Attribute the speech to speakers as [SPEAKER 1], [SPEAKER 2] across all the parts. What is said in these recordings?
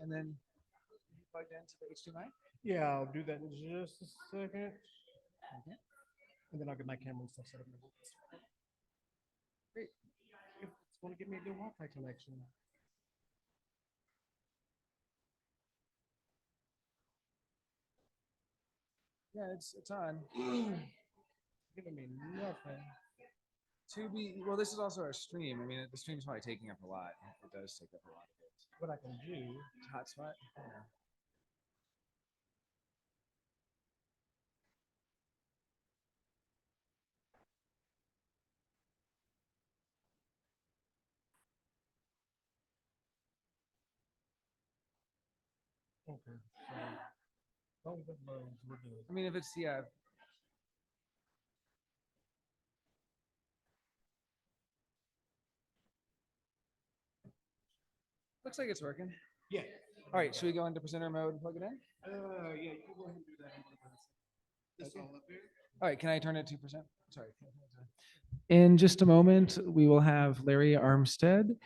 [SPEAKER 1] and then plugged into the HDMI.
[SPEAKER 2] Yeah, I'll do that in just a second. Okay. And then I'll get my camera and stuff set up. Great. It's going to give me a good Wi-Fi connection.
[SPEAKER 1] Yeah, it's on.
[SPEAKER 2] Giving me nothing.
[SPEAKER 1] To be well, this is also our stream. I mean, the stream's probably taking up a lot. It does take up a lot of it.
[SPEAKER 2] What I can do.
[SPEAKER 1] Hotspot. Yeah.
[SPEAKER 2] Okay. So, long as it loads, we're good.
[SPEAKER 1] I mean, if it's yeah. Looks like it's working.
[SPEAKER 2] Yeah.
[SPEAKER 1] All right, should we go into presenter mode and plug it in?
[SPEAKER 2] Yeah, you can go ahead and do that. This
[SPEAKER 1] Okay.
[SPEAKER 2] all up here?
[SPEAKER 1] All right, can I turn it to percent? Sorry. In just a moment, we will have Larry Armstead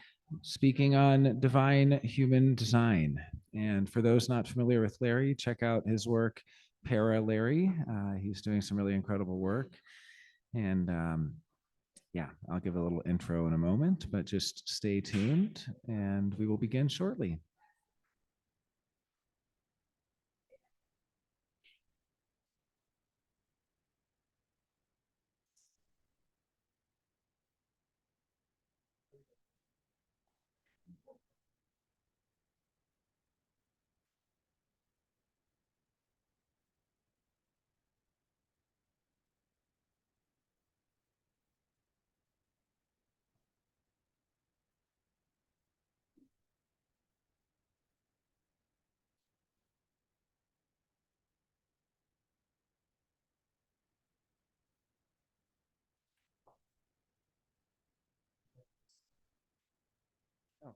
[SPEAKER 1] speaking on divine human design. And for those not familiar with Larry, check out his work, Para Larry. He's doing some really incredible work. And yeah, I'll give a little intro in a moment, but just stay tuned and we will begin shortly. Oh.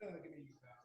[SPEAKER 2] Give me that.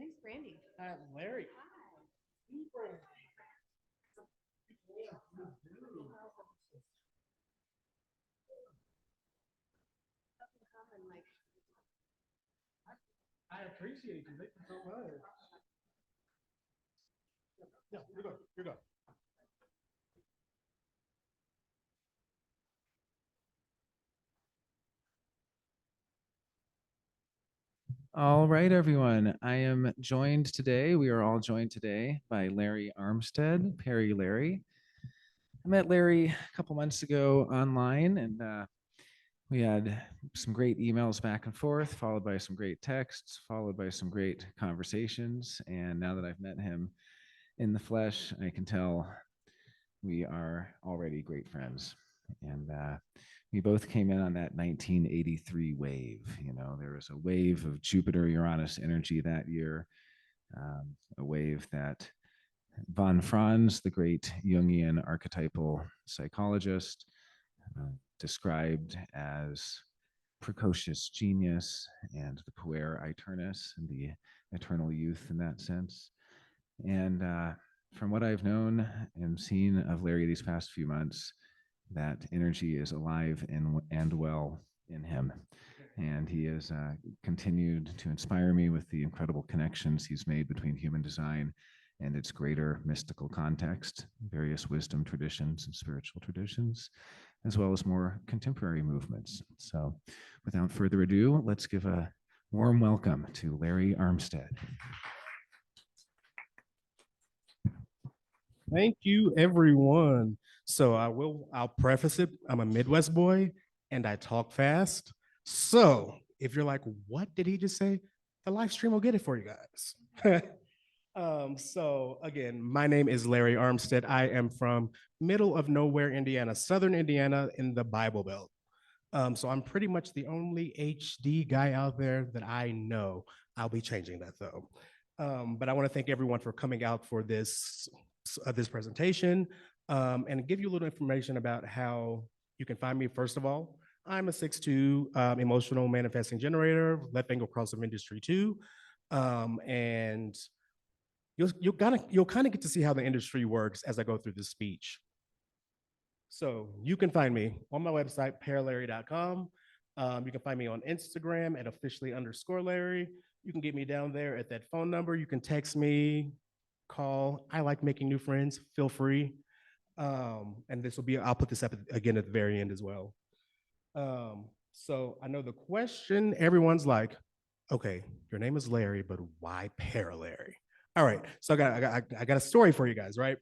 [SPEAKER 3] name's Brandy.
[SPEAKER 2] Larry. I appreciate you. Thank you so much. Yeah, you're good. You're good.
[SPEAKER 1] All right, everyone. I am joined today. We are all joined today by Larry Armstead, Perry Larry. I met Larry a couple months ago online, and we had some great emails back and forth, followed by some great texts, followed by some great conversations. And now that I've met him in the flesh, I can tell we are already great friends. And we both came in on that 1983 wave. You know, there was a wave of Jupiter Uranus energy that year, a wave that von Franz, the great Jungian archetypal psychologist, described as precocious genius and the puer aeternus and the eternal youth in that sense. And from what I've known and seen of Larry these past few months, that energy is alive and well in him. And he has continued to inspire me with the incredible connections he's made between human design and its greater mystical context, various wisdom traditions and spiritual traditions, as well as more contemporary movements. So without further ado, let's give a warm welcome to Larry Armstead.
[SPEAKER 2] Thank you, everyone. So I'll preface it. I'm a Midwest boy and I talk fast. So if you're like, what did he just say? The live stream will get it for you guys. So again, my name is Larry Armstead. I am from middle of nowhere, Indiana, Southern Indiana in the Bible Belt. So I'm pretty much the only HD guy out there that I know. I'll be changing that though. But I want to thank everyone for coming out for this presentation and give you a little information about how you can find me. First of all, I'm a 6'2" emotional manifesting generator, left angle cross of industry 2. And you'll kind of get to see how the industry works as I go through this speech. So you can find me on my website, paralarry.com. You can find me on Instagram at officially_Larry. You can get me down there at that phone number. You can text me, call. I like making new friends. Feel free. And this will be, I'll put this up again at the very end as well. So I know the question, everyone's like, okay, your name is Larry, but why Paralarry? All right, so I got a story for you guys, right?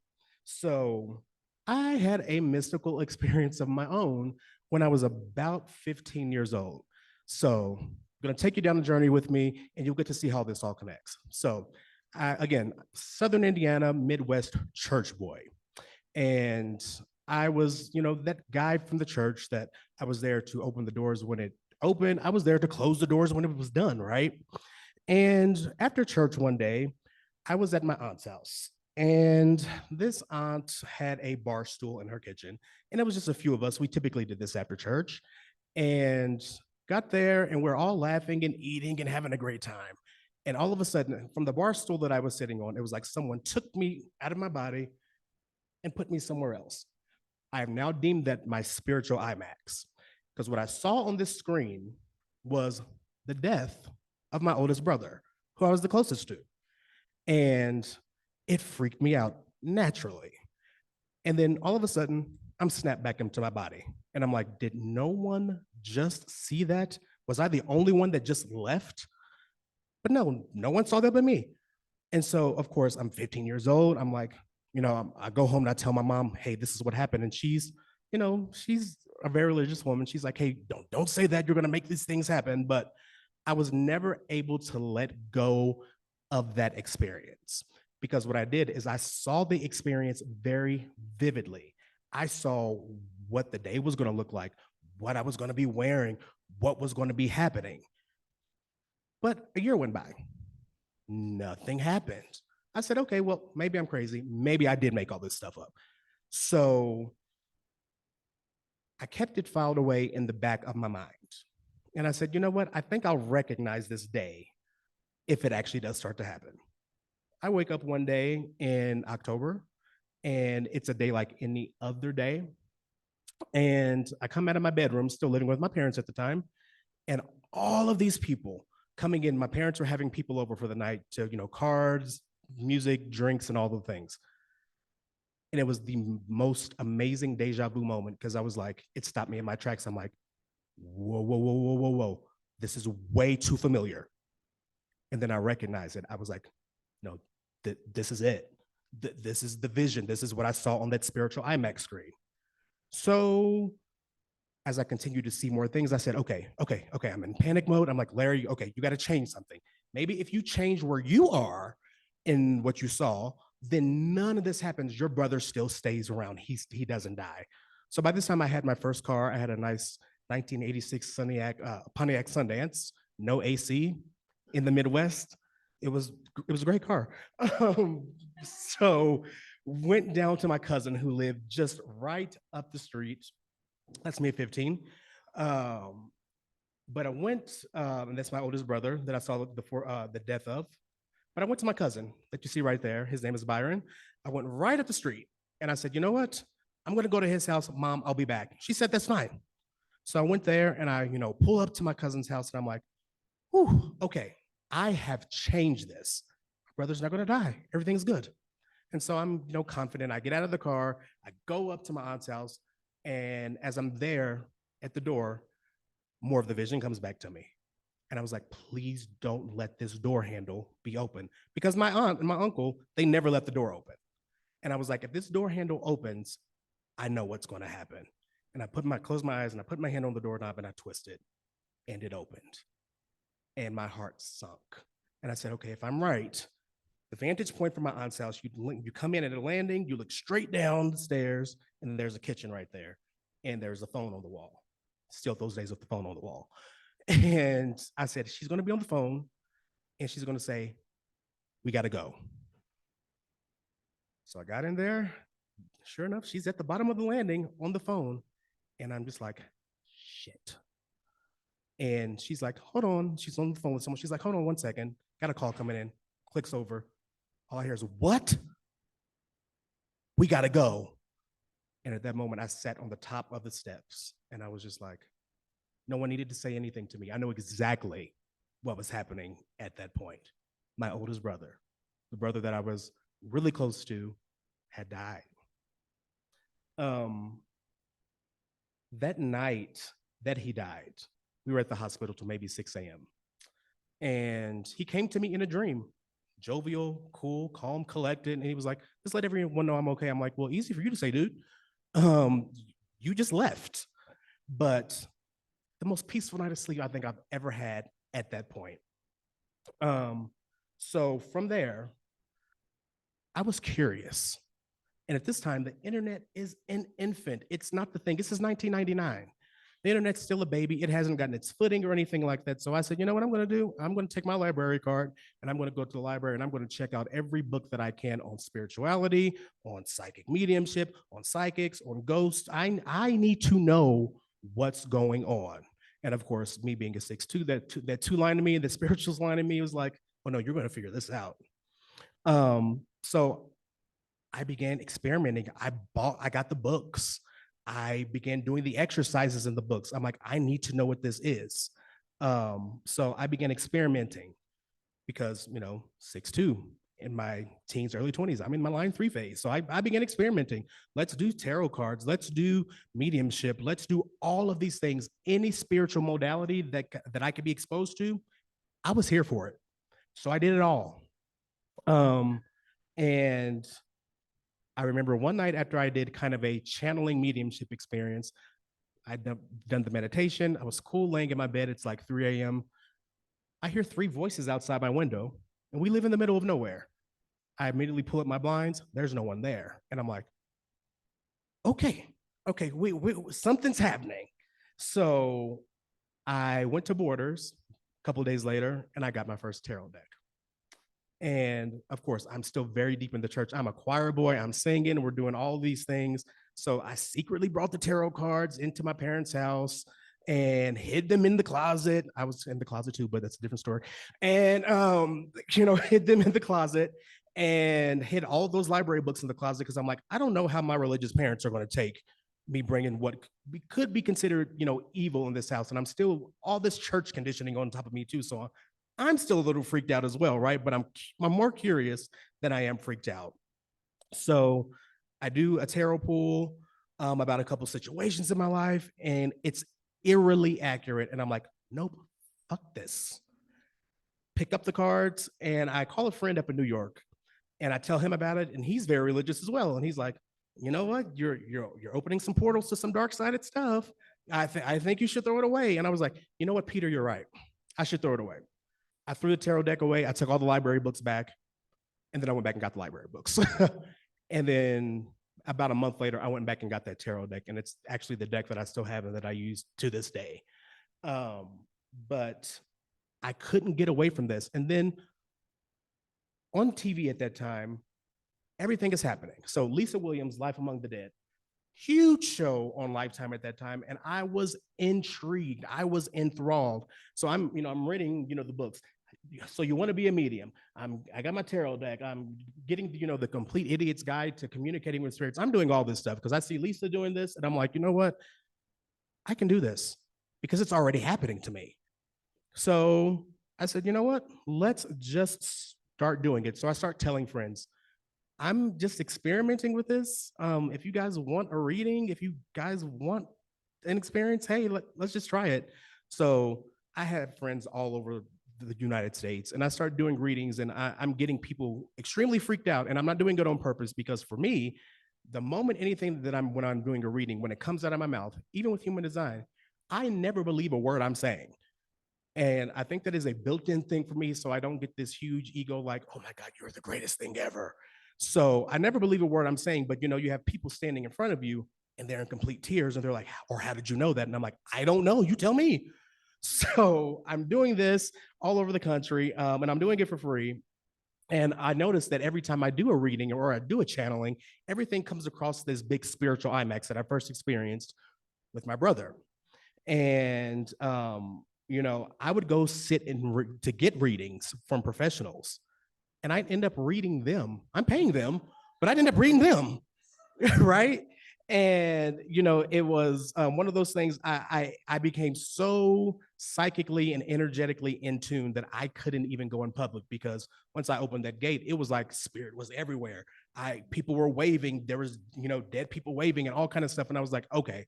[SPEAKER 2] So I had a mystical experience of my own when I was about 15 years old. So I'm gonna take you down the journey with me and you'll get to see how this all connects. So again, Southern Indiana, Midwest church boy. And I was, that guy from the church that I was there to open the doors when it opened. I was there to close the doors when it was done, right? And after church one day, I was at my aunt's house. And this aunt had a bar stool in her kitchen. And it was just a few of us. We typically did this after church. And got there, and we're all laughing and eating and having a great time. And all of a sudden, from the bar stool that I was sitting on, it was like someone took me out of my body and put me somewhere else. I have now deemed that my spiritual IMAX, because what I saw on this screen was the death of my oldest brother, who I was the closest to. And it freaked me out naturally. And then all of a sudden, I'm snapped back into my body. And I'm like, did no one just see that? Was I the only one that just left? But no, no one saw that but me. And so, of course, I'm 15 years old. I'm like, I go home and I tell my mom, hey, this is what happened. And she's a very religious woman. She's like, hey, don't say that. You're going to make these things happen. But I was never able to let go of that experience, because what I did is I saw the experience very vividly. I saw what the day was going to look like, what I was going to be wearing, what was going to be happening. But a year went by. Nothing happened. I said, okay, well, maybe I'm crazy. Maybe I did make all this stuff up. So I kept it filed away in the back of my mind. And I said, you know what? I think I'll recognize this day if it actually does start to happen. I wake up one day in October, and it's a day like any other day. And I come out of my bedroom, still living with my parents at the time, and all of these people coming in. My parents were having people over for the night to, cards, music, drinks, and all the things. And it was the most amazing deja vu moment because I was like, it stopped me in my tracks. I'm like, whoa, whoa, whoa, whoa, whoa, whoa. This is way too familiar. And then I recognized it. I was like, no, this is it. This is the vision. This is what I saw on that spiritual IMAX screen. So as I continued to see more things, I said, okay, I'm in panic mode. I'm like, Larry, okay, you got to change something. Maybe if you change where you are in what you saw, then none of this happens. Your brother still stays around. He doesn't die. So by this time I had my first car. I had a nice 1986 Pontiac Sundance, no AC in the Midwest. It was a great car. So went down to my cousin who lived just right up the street. That's me at 15. But I went, and that's my oldest brother that I saw the death of. But I went to my cousin that you see right there. His name is Byron. I went right up the street and I said, you know what? I'm going to go to his house. Mom, I'll be back. She said, that's fine. So I went there and I, pull up to my cousin's house and I'm like, whew, okay, I have changed this. My brother's not going to die. Everything's good. And so I'm, confident. I get out of the car. I go up to my aunt's house. And as I'm there at the door, more of the vision comes back to me. And I was like, please don't let this door handle be open. Because my aunt and my uncle, they never let the door open. And I was like, if this door handle opens, I know what's going to happen. And I closed my eyes and I put my hand on the doorknob and I twisted and it opened. And my heart sunk. And I said, okay, if I'm right, the vantage point from my aunt's house, you come in at a landing, you look straight down the stairs, and there's a kitchen right there. And there's a phone on the wall. Still those days with the phone on the wall. And I said, she's going to be on the phone and she's going to say, we got to go. So I got in there. Sure enough, she's at the bottom of the landing on the phone. And I'm just like, shit. And she's like, hold on. She's on the phone with someone. She's like, hold on 1 second. Got a call coming in. Clicks over. All I hear is, what? We got to go. And at that moment, I sat on the top of the steps and I was just like, no one needed to say anything to me. I know exactly what was happening at that point. My oldest brother, the brother that I was really close to, had died. That night that he died, we were at the hospital till maybe 6 a.m. And he came to me in a dream, jovial, cool, calm, collected. And he was like, just let everyone know I'm okay. I'm like, well, easy for you to say, dude. You just left. But the most peaceful night of sleep I think I've ever had at that point. So from there, I was curious. And at this time, the internet is an infant. It's not the thing. This is 1999. The internet's still a baby. It hasn't gotten its footing or anything like that. So I said, you know what I'm going to do? I'm going to take my library card and I'm going to go to the library and I'm going to check out every book that I can on spirituality, on psychic mediumship, on psychics, on ghosts. I need to know what's going on. And of course, me being a 6'2", that two line to me, the spirituals line to me was like, oh no, you're going to figure this out. So I began experimenting. I got the books. I began doing the exercises in the books. I'm like, I need to know what this is. So I began experimenting because, 6'2", in my teens, early 20s, I'm in my line 3 phase. So I began experimenting. Let's do tarot cards. Let's do mediumship. Let's do all of these things. Any spiritual modality that I could be exposed to, I was here for it. So I did it all. And I remember one night after I did kind of a channeling mediumship experience, I'd done the meditation. I was cool laying in my bed. It's like 3 a.m. I hear 3 voices outside my window, and we live in the middle of nowhere. I immediately pull up my blinds. There's no one there. And I'm like, okay, something's happening. So I went to Borders a couple of days later, and I got my first tarot deck. And of course, I'm still very deep in the church. I'm a choir boy. I'm singing. We're doing all these things. So I secretly brought the tarot cards into my parents' house. and hid them in the closet. I was in the closet too, but that's a different story. And hid them in the closet and hid all those library books in the closet because I'm like, I don't know how my religious parents are going to take me bringing what could be considered, evil in this house. And I'm still all this church conditioning on top of me too. So I'm still a little freaked out as well, right? But I'm more curious than I am freaked out. So I do a tarot pool about a couple situations in my life, and it's eerily accurate. And I'm like, nope, fuck this. Pick up the cards, and I call a friend up in New York, and I tell him about it, and he's very religious as well. And he's like, you know what? You're opening some portals to some dark sided stuff. I think you should throw it away. And I was like, you know what, Peter, you're right. I should throw it away. I threw the tarot deck away. I took all the library books back, and then I went back and got the library books. And then about a month later, I went back and got that tarot deck, and it's actually the deck that I still have and that I use to this day. But I couldn't get away from this. And then on TV at that time, everything is happening. So Lisa Williams, Life Among the Dead, huge show on Lifetime at that time, and I was intrigued. I was enthralled. So I'm reading, the books. So you want to be a medium? I got my tarot deck. I'm getting, the complete idiot's guide to communicating with spirits. I'm doing all this stuff because I see Lisa doing this, and I'm like, you know what? I can do this because it's already happening to me. So I said, you know what? Let's just start doing it. So I start telling friends, I'm just experimenting with this. If you guys want a reading, if you guys want an experience, hey, let's just try it. So I had friends all over the United States, and I started doing readings, and I'm getting people extremely freaked out. And I'm not doing it on purpose, because for me, the moment anything that when I'm doing a reading, when it comes out of my mouth, even with human design, I never believe a word I'm saying. And I think that is a built-in thing for me. So I don't get this huge ego like, oh my God, you're the greatest thing ever. So I never believe a word I'm saying, but you have people standing in front of you and they're in complete tears and they're like, or how did you know that? And I'm like, I don't know, you tell me. So I'm doing this all over the country, and I'm doing it for free. And I noticed that every time I do a reading or I do a channeling, everything comes across this big spiritual IMAX that I first experienced with my brother. And, I would go sit to get readings from professionals, and I'd end up reading them. I'm paying them, but I'd end up reading them, right? And it was one of those things. I became so psychically and energetically in tune that I couldn't even go in public, because once I opened that gate, it was like spirit was everywhere. People were waving. There was dead people waving and all kind of stuff. And I was like, okay,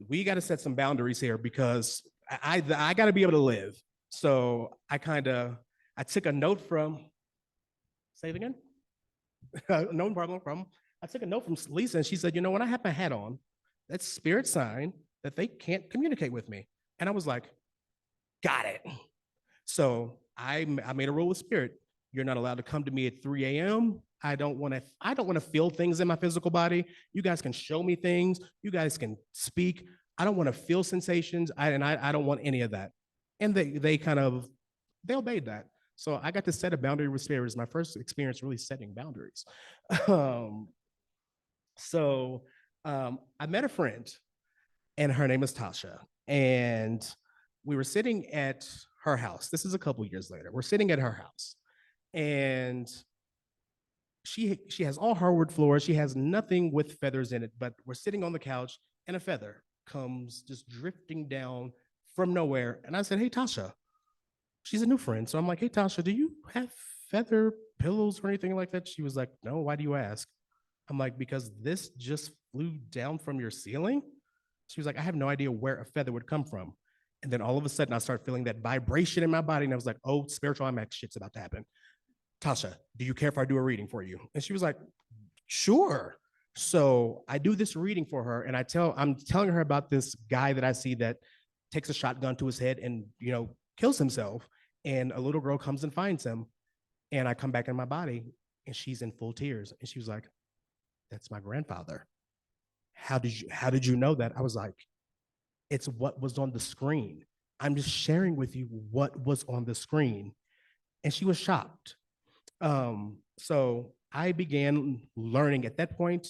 [SPEAKER 2] we got to set some boundaries here, because I got to be able to live. So I took a note from. Say it again. No problem. I took a note from Lisa, and she said, when I have my hat on, that's spirit sign that they can't communicate with me. And I was like, got it. So I made a rule with spirit. You're not allowed to come to me at 3 a.m. I don't want to feel things in my physical body. You guys can show me things. You guys can speak. I don't want to feel sensations. I don't want any of that. And they obeyed that. So I got to set a boundary with spirit. It was my first experience really setting boundaries. I met a friend, and her name is Tasha. And we were sitting at her house. This is a couple years later. We're sitting at her house, and she has all hardwood floors. She has nothing with feathers in it, but we're sitting on the couch, and a feather comes just drifting down from nowhere. And I said, hey, Tasha. She's a new friend. So I'm like, hey, Tasha, do you have feather pillows or anything like that? She was like, no, why do you ask? I'm like, because this just flew down from your ceiling. She was like, I have no idea where a feather would come from. And then all of a sudden I start feeling that vibration in my body. And I was like, oh, spiritual IMAX shit's about to happen. Tasha, do you care if I do a reading for you? And she was like, sure. So I do this reading for her, and I'm telling her about this guy that I see that takes a shotgun to his head and, kills himself. And a little girl comes and finds him. And I come back in my body, and she's in full tears. And she was like, that's my grandfather. How did you know that? I was like, it's what was on the screen. I'm just sharing with you what was on the screen. And she was shocked. So I began learning at that point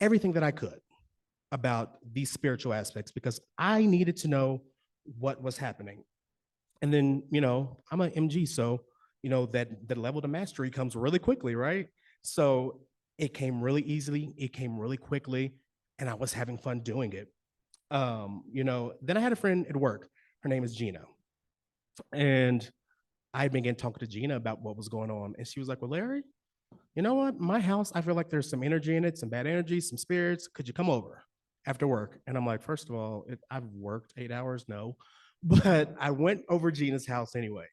[SPEAKER 2] everything that I could. about these spiritual aspects because I needed to know what was happening. And then, I'm an MG, so that level to mastery comes really quickly, right? So it came really easily, it came really quickly, and I was having fun doing it. Then I had a friend at work. Her name is Gina. And I began talking to Gina about what was going on. And she was like, well, Larry, you know what? My house, I feel like there's some energy in it, some bad energy, some spirits. Could you come over after work? And I'm like, first of all, I've worked 8 hours. No. But I went over Gina's house anyway.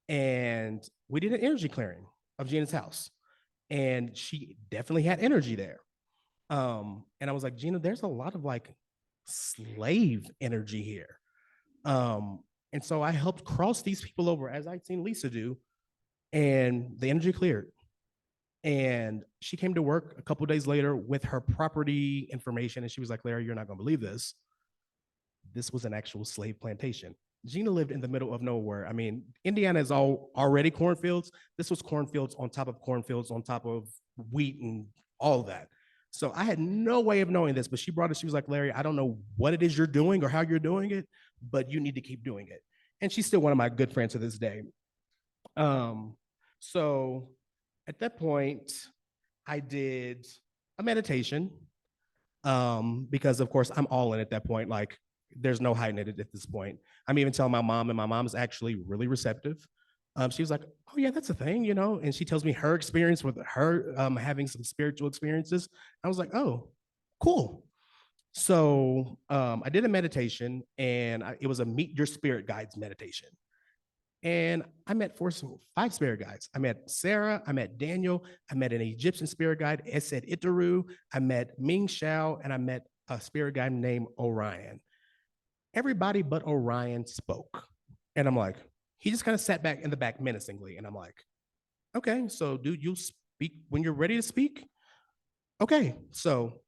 [SPEAKER 2] And we did an energy clearing of Gina's house. And she definitely had energy there. And I was like, Gina, there's a lot of like slave energy here. Um, and so I helped cross these people over as I'd seen Lisa do, and the energy cleared. And she came to work a couple of days later with her property information, and she was like, Larry, you're not going to believe this. This was an actual slave plantation. Gina lived in the middle of nowhere. I mean, Indiana is already cornfields. This was cornfields on top of cornfields on top of wheat and all of that. So I had no way of knowing this, but she brought it. She was like, Larry, I don't know what it is you're doing or how you're doing it, but you need to keep doing it. And she's still one of my good friends to this day. So at that point, I did a meditation because, of course, I'm all in at that point. Like, there's no hiding it at this point. I'm even telling my mom, and my mom's actually really receptive. She was like, oh, yeah, that's a thing, and she tells me her experience with her having some spiritual experiences. I was like, oh, cool. So I did a meditation, and it was a meet your spirit guides meditation. And I met five spirit guides. I met Sarah, I met Daniel, I met an Egyptian spirit guide, Esed Itaru, I met Ming Shao, and I met a spirit guide named Orion. Everybody but Orion spoke. And I'm like, he just kind of sat back in the back menacingly. And I'm like, okay, so dude, you'll speak when you're ready to speak. Okay, so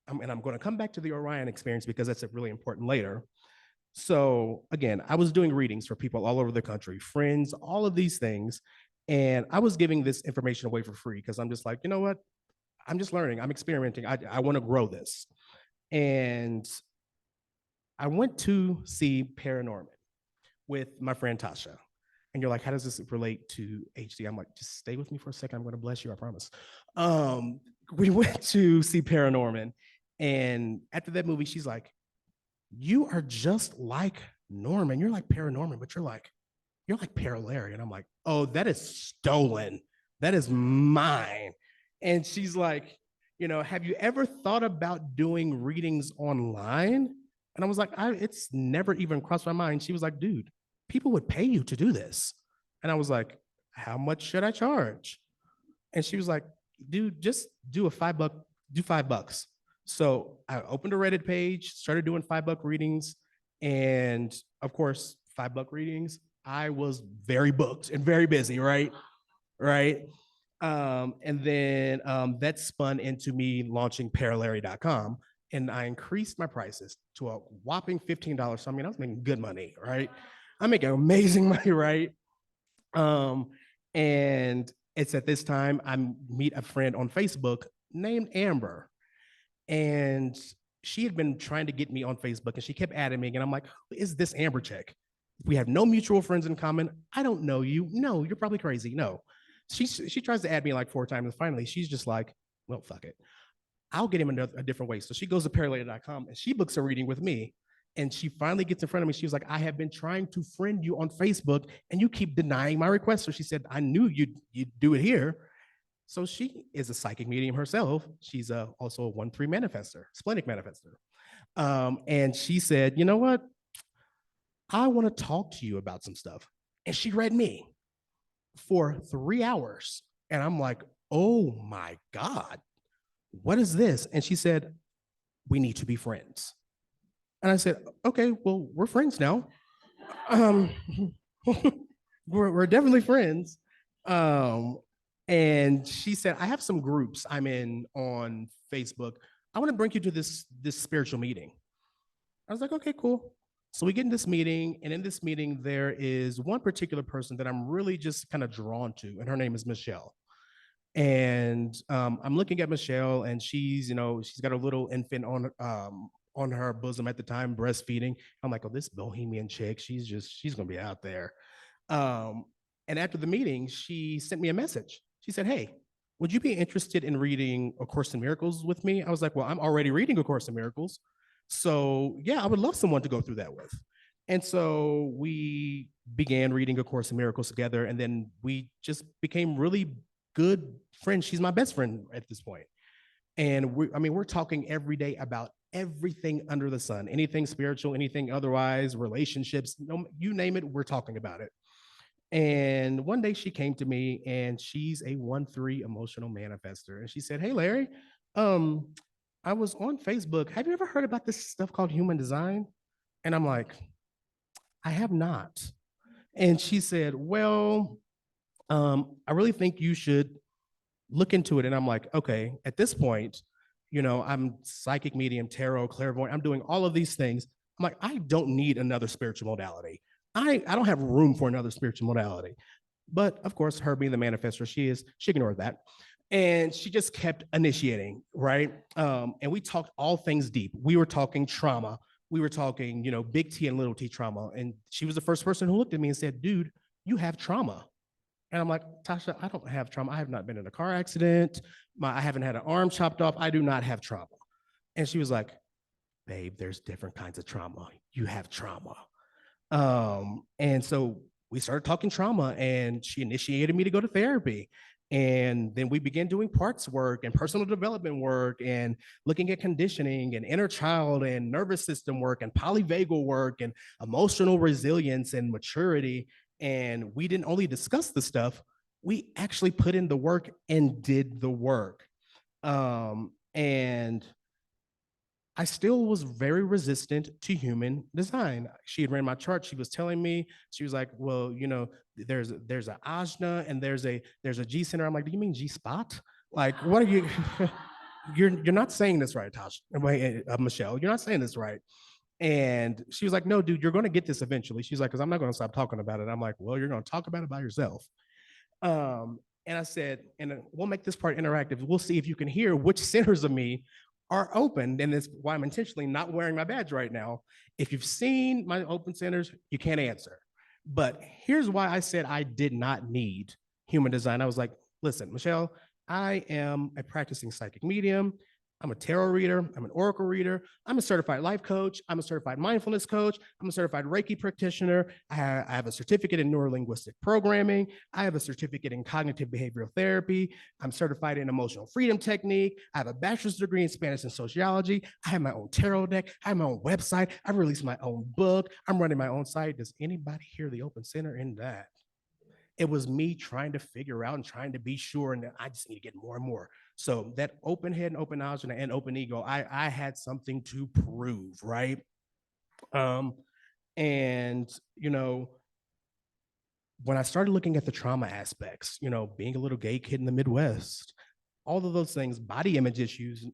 [SPEAKER 2] I'm going to come back to the Orion experience because that's really important later. So again, I was doing readings for people all over the country, friends, all of these things. And I was giving this information away for free because I'm just like, you know what? I'm just learning. I'm experimenting. I want to grow this. And I went to see Paranorman with my friend Tasha. And you're like, how does this relate to HD? I'm like, just stay with me for a second. I'm going to bless you. I promise. We went to see Paranorman. And after that movie, she's like, you are just like Norman. You're like Paranorman, but you're like Paralary. And I'm like, oh, that is stolen. That is mine. And she's like, have you ever thought about doing readings online? And I was like, it's never even crossed my mind. She was like, dude, people would pay you to do this. And I was like, how much should I charge? And she was like, dude, just do $5. So I opened a Reddit page, started doing $5 readings. And of course, $5 readings, I was very booked and very busy, right? Right. And then that spun into me launching Paralary.com. And I increased my prices to a whopping $15. So I mean, I was making good money, right? I'm making amazing money, right? And it's at this time I meet a friend on Facebook named Amber. And she had been trying to get me on Facebook and she kept adding me. And I'm like, who is this Amber chick? We have no mutual friends in common. I don't know you. No, you're probably crazy. No. She tries to add me like 4 times. And finally, she's just like, well, fuck it. I'll get him a different way. So she goes to Paralator.com and she books a reading with me. And she finally gets in front of me. She was like, I have been trying to friend you on Facebook and you keep denying my request. So she said, I knew you'd do it here. So she is a psychic medium herself. She's also a 1-3 manifester, splenic manifester. And she said, you know what? I want to talk to you about some stuff. And she read me for 3 hours. And I'm like, oh my God, what is this? And she said, we need to be friends. And I said, okay, well, we're friends now. We're definitely friends. And she said, I have some groups I'm in on Facebook. I want to bring you to this spiritual meeting. I was like, okay, cool. So we get in this meeting, and in this meeting, there is one particular person that I'm really just kind of drawn to, and her name is Michelle. And I'm looking at Michelle, and she's, she's got a little infant on her bosom at the time, breastfeeding. I'm like, oh, this bohemian chick, she's gonna be out there. Um, and after the meeting, she sent me a message. She said, hey, would you be interested in reading A Course in Miracles with me? I was like, well, I'm already reading A Course in Miracles. So yeah, I would love someone to go through that with. And so we began reading A Course in Miracles together. And then we just became really good friends. She's my best friend at this point. And we're talking every day about everything under the sun, anything spiritual, anything otherwise, relationships, no, you name it, we're talking about it. And one day she came to me, and she's a 1-3 emotional manifester. And she said, hey, Larry, um, I was on Facebook. Have you ever heard about this stuff called human design? And I'm like, I have not. And she said, well, I really think you should look into it. And I'm like, okay, at this point, I'm psychic medium, tarot, clairvoyant. I'm doing all of these things. I'm like, I don't need another spiritual modality. I don't have room for another spiritual modality. But of course, her being the manifestor she ignored that. And she just kept initiating, right? And we talked all things deep. We were talking trauma. We were talking, big T and little T trauma. And she was the first person who looked at me and said, dude, you have trauma. And I'm like, Tasha, I don't have trauma. I have not been in a car accident. I haven't had an arm chopped off. I do not have trauma. And she was like, babe, there's different kinds of trauma. You have trauma. And so we started talking trauma, and she initiated me to go to therapy. And then we began doing parts work and personal development work and looking at conditioning and inner child and nervous system work and polyvagal work and emotional resilience and maturity. And we didn't only discuss the stuff, we actually put in the work and did the work. And I still was very resistant to human design. She had ran my chart. She was telling me, she was like, well, there's a ajna and there's a G center. I'm like, do you mean G spot? Like, what are you? you're not saying this right, Tosh, Michelle. You're not saying this right. And she was like, no, dude, you're going to get this eventually. She's like, because I'm not going to stop talking about it. I'm like, well, you're going to talk about it by yourself. And I said, and we'll make this part interactive. We'll see if you can hear which centers of me are open. And that's why I'm intentionally not wearing my badge right now. If you've seen my open centers, you can't answer. But here's why I said I did not need human design. I was like, listen, Michelle, I am a practicing psychic medium. I'm a tarot reader. I'm an oracle reader. I'm a certified life coach. I'm a certified mindfulness coach. I'm a certified Reiki practitioner. I have a certificate in neurolinguistic programming. I have a certificate in cognitive behavioral therapy. I'm certified in emotional freedom technique. I have a bachelor's degree in Spanish and sociology. I have my own tarot deck. I have my own website. I've released my own book. I'm running my own site. Does anybody hear the open center in that? It was me trying to figure out and trying to be sure, and I just need to get more and more. So that open head and open knowledge and open ego, I had something to prove, right? Um, and when I started looking at the trauma aspects, being a little gay kid in the Midwest, all of those things, body image issues,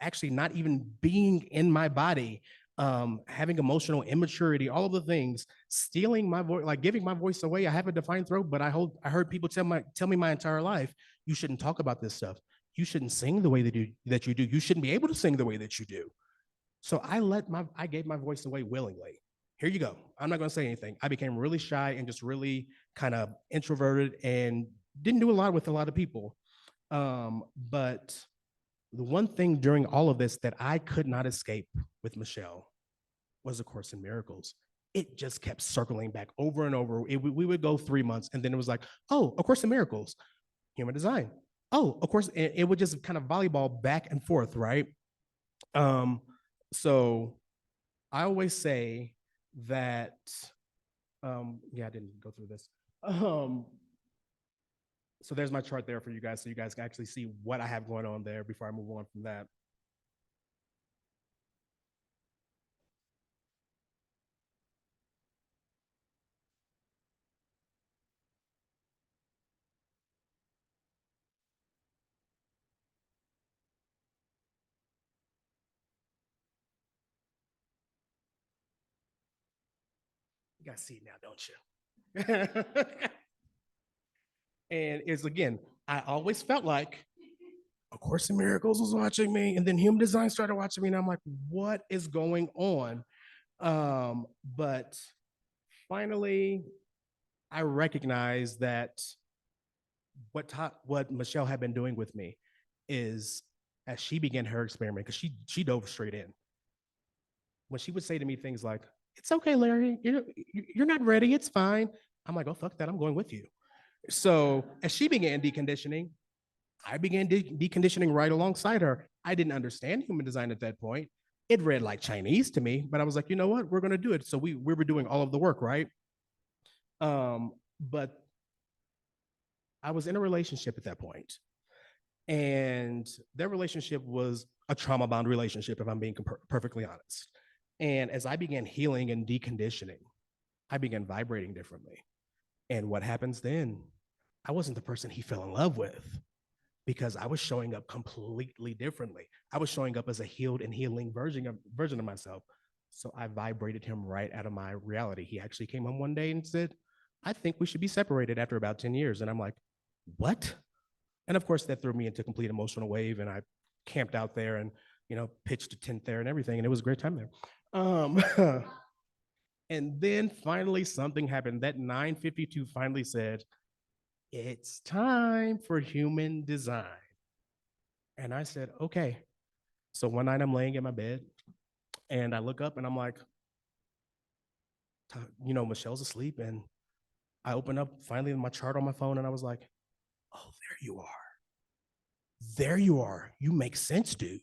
[SPEAKER 2] actually not even being in my body, having emotional immaturity, all of the things, stealing my voice, like giving my voice away. I have a defined throat, but I heard people tell me my entire life, you shouldn't talk about this stuff. You shouldn't sing the way that you do. You shouldn't be able to sing the way that you do. So I gave my voice away willingly. Here you go. I'm not going to say anything. I became really shy and just really kind of introverted and didn't do a lot with a lot of people. But the one thing during all of this that I could not escape with Michelle was A Course in Miracles. It just kept circling back over and over. We would go 3 months, and then it was like, oh, A Course in Miracles, human design. Oh, of course, it would just kind of volleyball back and forth, right? So I always say that, yeah, I didn't go through this. So there's my chart there for you guys, so you guys can actually see what I have going on there before I move on from that. You guys see it now, don't you? And it's again, I always felt like A Course in Miracles was watching me, and then Human Design started watching me, and I'm like, what is going on? But finally, I recognized that what Michelle had been doing with me is, as she began her experiment, because she dove straight in. When she would say to me things like, "It's okay, Larry, you're not ready. It's fine." I'm like, "Oh fuck that! I'm going with you." So as she began deconditioning, I began deconditioning right alongside her. I didn't understand human design at that point. It read like Chinese to me, but I was like, you know what? We're going to do it. So we were doing all of the work, right? But I was in a relationship at that point, and their relationship was a trauma bound relationship, if I'm being perfectly honest. And as I began healing and deconditioning, I began vibrating differently. And what happens then? I wasn't the person he fell in love with, because I was showing up completely differently. I was showing up as a healed and healing version of myself. So I vibrated him right out of my reality. He actually came home one day and said, "I think we should be separated after about 10 years." And I'm like, "What?" And of course, that threw me into complete emotional wave. And I camped out there and, pitched a tent there and everything. And it was a great time there. Um, and then finally something happened. That 952 finally said, "It's time for human design." And I said, "Okay." So one night I'm laying in my bed and I look up and I'm like, Michelle's asleep. And I open up finally my chart on my phone and I was like, "Oh, there you are. There you are. You make sense, dude."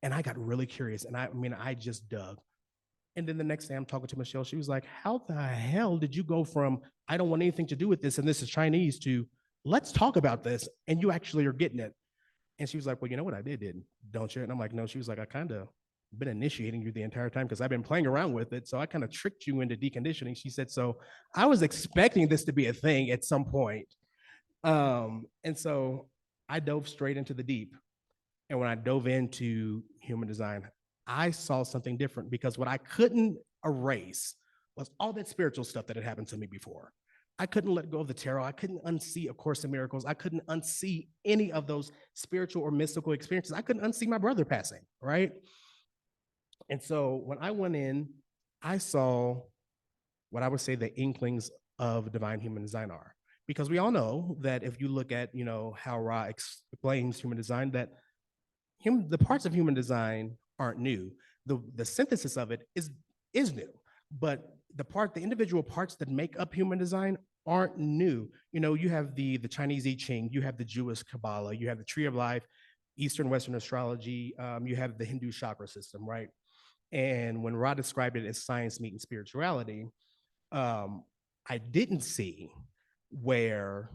[SPEAKER 2] And I got really curious. And I just dug. And then the next day I'm talking to Michelle. She was like, "How the hell did you go from, I don't want anything to do with this and this is Chinese, to let's talk about this and you actually are getting it?" And she was like, "Well, you know what I did, don't you?" And I'm like, "No." She was like, "I kind of been initiating you the entire time because I've been playing around with it. So I kind of tricked you into deconditioning." She said, "So I was expecting this to be a thing at some point." And so I dove straight into the deep. And when I dove into human design, I saw something different, because what I couldn't erase was all that spiritual stuff that had happened to me before. I couldn't let go of the tarot. I couldn't unsee A Course in Miracles. I couldn't unsee any of those spiritual or mystical experiences. I couldn't unsee my brother passing, right? And so when I went in, I saw what I would say the inklings of divine human design are. Because we all know that if you look at, how Ra explains human design, that the parts of human design aren't new. The synthesis of it is new, but the individual parts that make up human design aren't new. You have the Chinese I Ching, you have the Jewish Kabbalah, you have the Tree of Life, Eastern Western astrology, you have the Hindu chakra system, right? And when Ra described it as science meeting spirituality, I didn't see where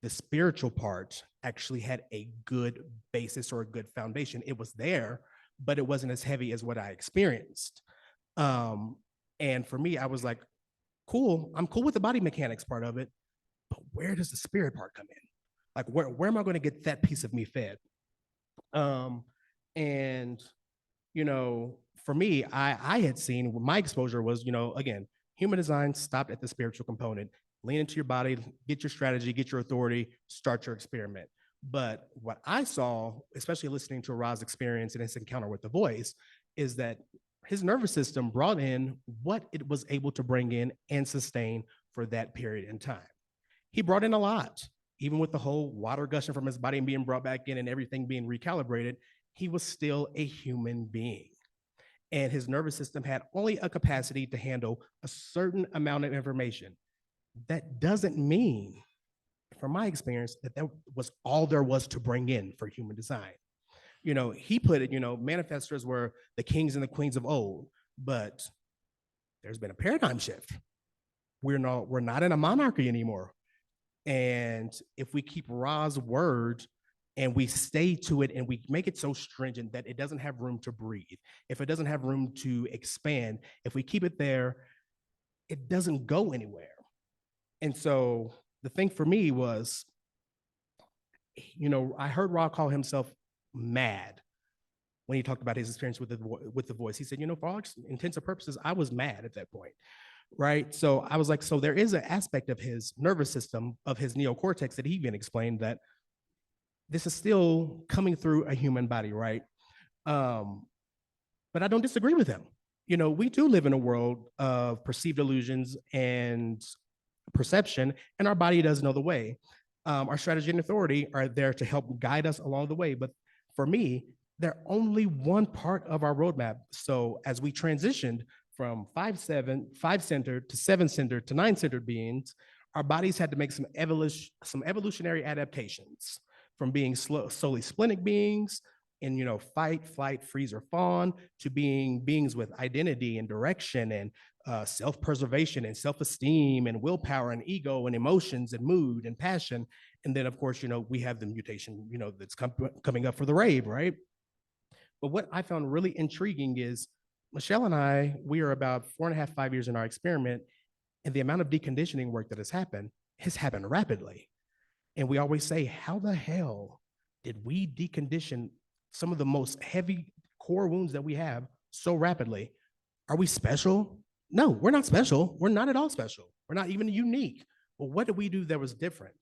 [SPEAKER 2] the spiritual part actually had a good basis or a good foundation. It was there, but it wasn't as heavy as what I experienced. And for me, I was like, cool, I'm cool with the body mechanics part of it, but where does the spirit part come in? Like, where am I going to get that piece of me fed? And for me, I had seen, my exposure was, again, human design stopped at the spiritual component. Lean into your body, get your strategy, get your authority, start your experiment. But what I saw, especially listening to Ra's experience and his encounter with the voice, is that his nervous system brought in what it was able to bring in and sustain for that period in time. He brought in a lot, even with the whole water gushing from his body and being brought back in and everything being recalibrated. He was still a human being. And his nervous system had only a capacity to handle a certain amount of information. That doesn't mean, from my experience, that was all there was to bring in for human design. He put it, manifestors were the kings and the queens of old, but there's been a paradigm shift. We're not in a monarchy anymore. And if we keep Ra's word and we stay to it and we make it so stringent that it doesn't have room to breathe, if it doesn't have room to expand, if we keep it there, it doesn't go anywhere. And so the thing for me was, I heard Ra call himself mad when he talked about his experience with the voice. He said, for all intents and purposes, I was mad at that point. right? So I was like, so there is an aspect of his nervous system, of his neocortex, that he even explained that this is still coming through a human body, right? Um, but I don't disagree with him. You know, we do live in a world of perceived illusions and perception, and our body does know the way. Our strategy and authority are there to help guide us along the way. But for me, they're only one part of our roadmap. So as we transitioned from five centered to seven centered to nine centered beings, our bodies had to make some evolutionary adaptations from being solely splenic beings in, you know, fight, flight, freeze, or fawn, to being beings with identity and direction and self-preservation and self-esteem and willpower and ego and emotions and mood and passion. And then, of course, you know, we have the mutation, you know, that's coming up for the rave, right? But what I found really intriguing is Michelle and I, we are about 4.5, 5 years in our experiment, and the amount of deconditioning work that has happened rapidly. And we always say, how the hell did we decondition some of the most heavy core wounds that we have so rapidly? Are we special? No, we're not special. We're not at all special. We're not even unique. But what did we do that was different?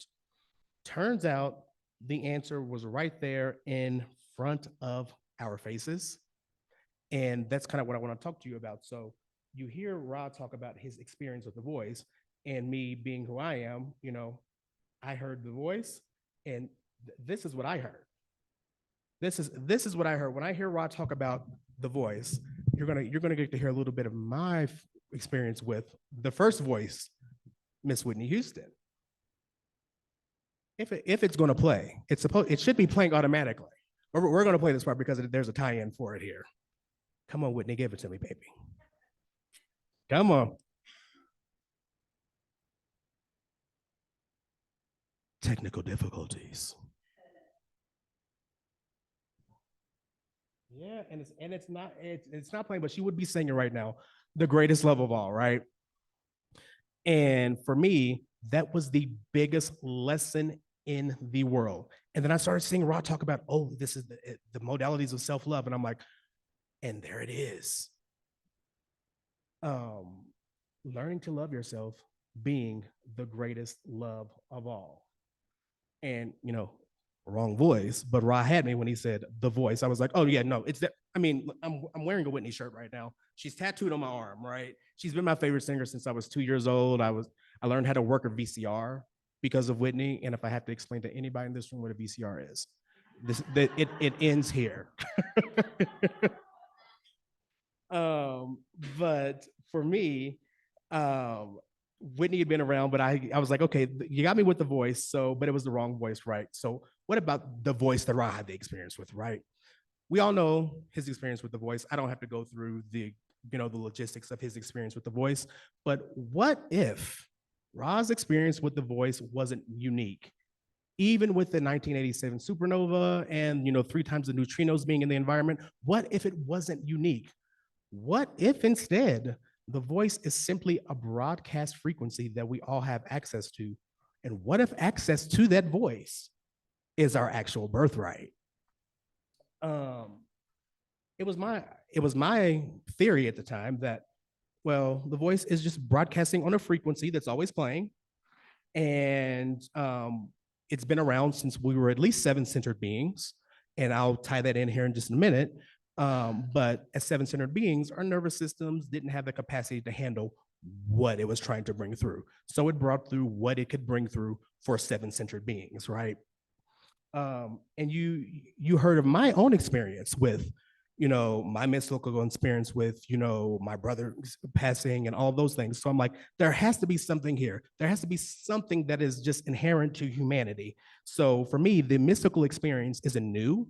[SPEAKER 2] Turns out the answer was right there in front of our faces. And that's kind of what I want to talk to you about. So you hear Rod talk about his experience with the voice, and me being who I am, you know, I heard the voice, and this is what I heard. This is what I heard. When I hear Rod talk about the voice, you're gonna get to hear a little bit of my experience with the first voice, Miss Whitney Houston. If it's gonna play, it should be playing automatically. We're gonna play this part because there's a tie-in for it here. Come on, Whitney, give it to me, baby. Come on. Technical difficulties. Yeah, and it's not playing, but she would be singing right now, the greatest love of all, right? And for me, that was the biggest lesson in the world. And then I started seeing Rod talk about, oh, this is the modalities of self-love, and I'm like, and there it is. Learning to love yourself being the greatest love of all. And, you know, wrong voice, but Ra had me when he said the voice. I was like, oh yeah, no, it's that. I mean, I'm wearing a Whitney shirt right now. She's tattooed on my arm, right? She's been my favorite singer since I was 2 years old. I learned how to work a VCR because of Whitney. And if I have to explain to anybody in this room what a VCR is, it ends here. But for me, Whitney had been around, but I was like, okay, you got me with the voice. So, but it was the wrong voice, right? So, what about the voice that Ra had the experience with, right? We all know his experience with the voice. I don't have to go through the logistics of his experience with the voice. But what if Ra's experience with the voice wasn't unique? Even with the 1987 supernova and 3 times the neutrinos being in the environment, what if it wasn't unique? What if instead the voice is simply a broadcast frequency that we all have access to? And what if access to that voice is our actual birthright? It was my theory at the time that, well, the voice is just broadcasting on a frequency that's always playing, and it's been around since we were at least 7-centered beings, and I'll tie that in here in just a minute. But as 7-centered beings, our nervous systems didn't have the capacity to handle what it was trying to bring through. So it brought through what it could bring through for 7-centered beings, right? And you heard of my own experience with, my mystical experience with, my brother passing and all those things. So I'm like, there has to be something here. There has to be something that is just inherent to humanity. So for me, the mystical experience isn't new.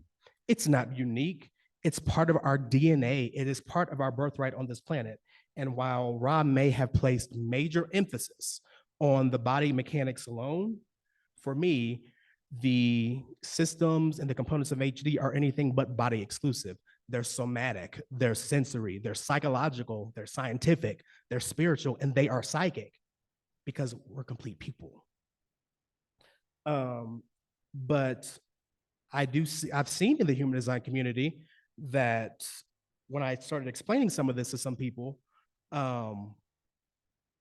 [SPEAKER 2] It's not unique. It's part of our DNA. It is part of our birthright on this planet. And while Ra may have placed major emphasis on the body mechanics alone, for me, the systems and the components of HD are anything but body exclusive. They're somatic, they're sensory, they're psychological, they're scientific, they're spiritual, and they are psychic because we're complete people. But I've seen in the human design community that when I started explaining some of this to some people,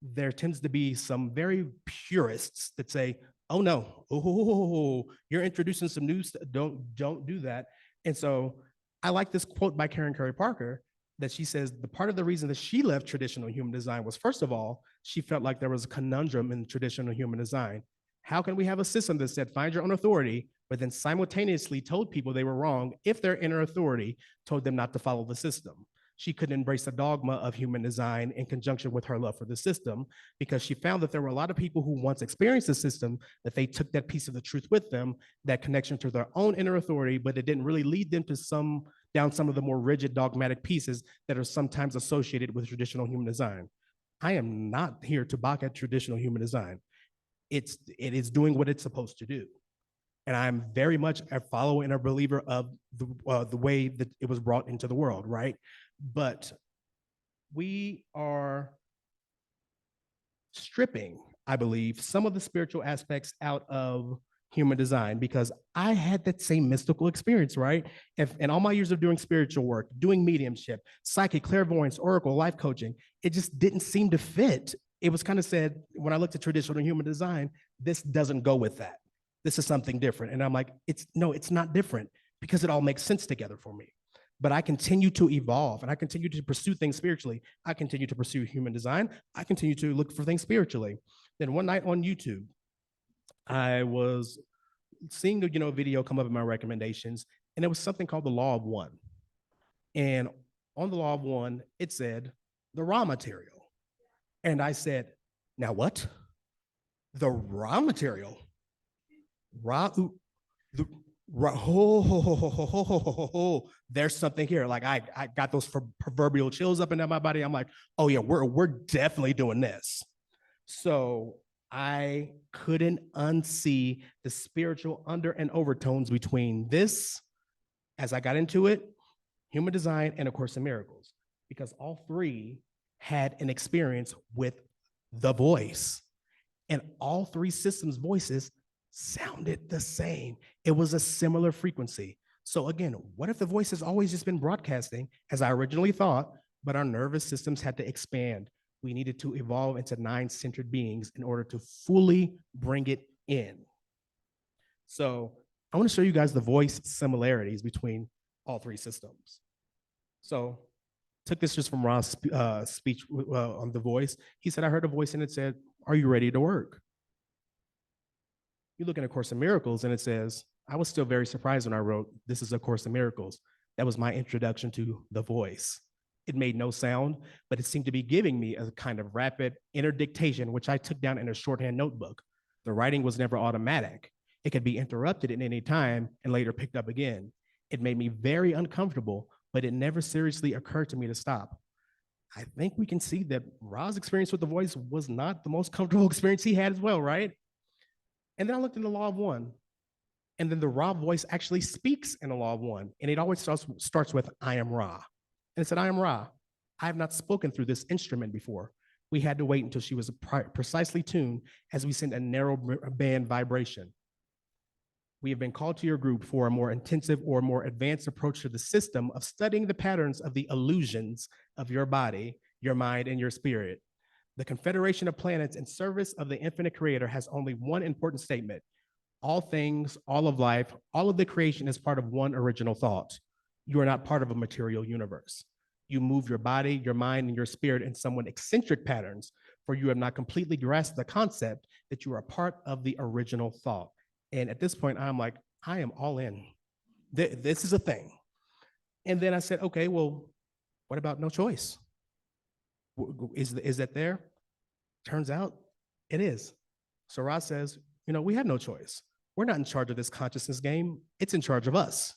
[SPEAKER 2] there tends to be some very purists that say, oh no, oh, you're introducing some new stuff. Don't do that. And so I like this quote by Karen Curry Parker that she says the part of the reason that she left traditional human design was, first of all, she felt like there was a conundrum in traditional human design. How can we have a system that said find your own authority, but then simultaneously told people they were wrong if their inner authority told them not to follow the system? She couldn't embrace the dogma of human design in conjunction with her love for the system, because she found that there were a lot of people who once experienced the system, that they took that piece of the truth with them, that connection to their own inner authority, but it didn't really lead them to down some of the more rigid dogmatic pieces that are sometimes associated with traditional human design. I am not here to balk at traditional human design. It is doing what it's supposed to do. And I'm very much a follower and a believer of the way that it was brought into the world, right? But we are stripping, I believe, some of the spiritual aspects out of human design, because I had that same mystical experience, right? In all my years of doing spiritual work, doing mediumship, psychic, clairvoyance, oracle, life coaching, it just didn't seem to fit. It was kind of said, when I looked at traditional human design, this doesn't go with that. This is something different. And I'm like, it's not different, because it all makes sense together for me. But I continue to evolve and I continue to pursue things spiritually. I continue to pursue human design. I continue to look for things spiritually. Then one night on YouTube, I was seeing a video come up in my recommendations, and it was something called the Law of One. And on the Law of One, it said the raw material. And I said, now what? The raw material? There's something here. Like I got those proverbial chills up and down my body. I'm like, oh yeah, we're definitely doing this. So I couldn't unsee the spiritual under and overtones between this, as I got into it, human design, and A Course in Miracles, because all three had an experience with the voice, and all three systems' voices sounded the same. It was a similar frequency. So again, what if the voice has always just been broadcasting as I originally thought, but our nervous systems had to expand? We needed to evolve into 9-centered beings in order to fully bring it in. So I want to show you guys the voice similarities between all three systems. So took this just from Ron's speech on the voice. He said, I heard a voice and it said, are you ready to work? You look at A Course in Miracles and it says, I was still very surprised when I wrote, this is A Course in Miracles. That was my introduction to the voice. It made no sound, but it seemed to be giving me a kind of rapid inner dictation, which I took down in a shorthand notebook. The writing was never automatic. It could be interrupted at any time and later picked up again. It made me very uncomfortable, but it never seriously occurred to me to stop. I think we can see that Ra's experience with the voice was not the most comfortable experience he had as well, right? And then I looked in the Law of One, and then the Ra voice actually speaks in the Law of One, and it always starts with, I am Ra. And it said, I am Ra. I have not spoken through this instrument before. We had to wait until she was precisely tuned as we sent a narrow band vibration. We have been called to your group for a more intensive or more advanced approach to the system of studying the patterns of the illusions of your body, your mind, and your spirit. The Confederation of Planets in service of the infinite creator has only one important statement. All things, all of life, all of the creation is part of one original thought. You are not part of a material universe. You move your body, your mind, and your spirit in somewhat eccentric patterns, for you have not completely grasped the concept that you are part of the original thought. And at this point, I'm like, I am all in. This is a thing. And then I said, okay, well, what about no choice? Is that there? Turns out it is. So Ra says, we have no choice. We're not in charge of this consciousness game. It's in charge of us.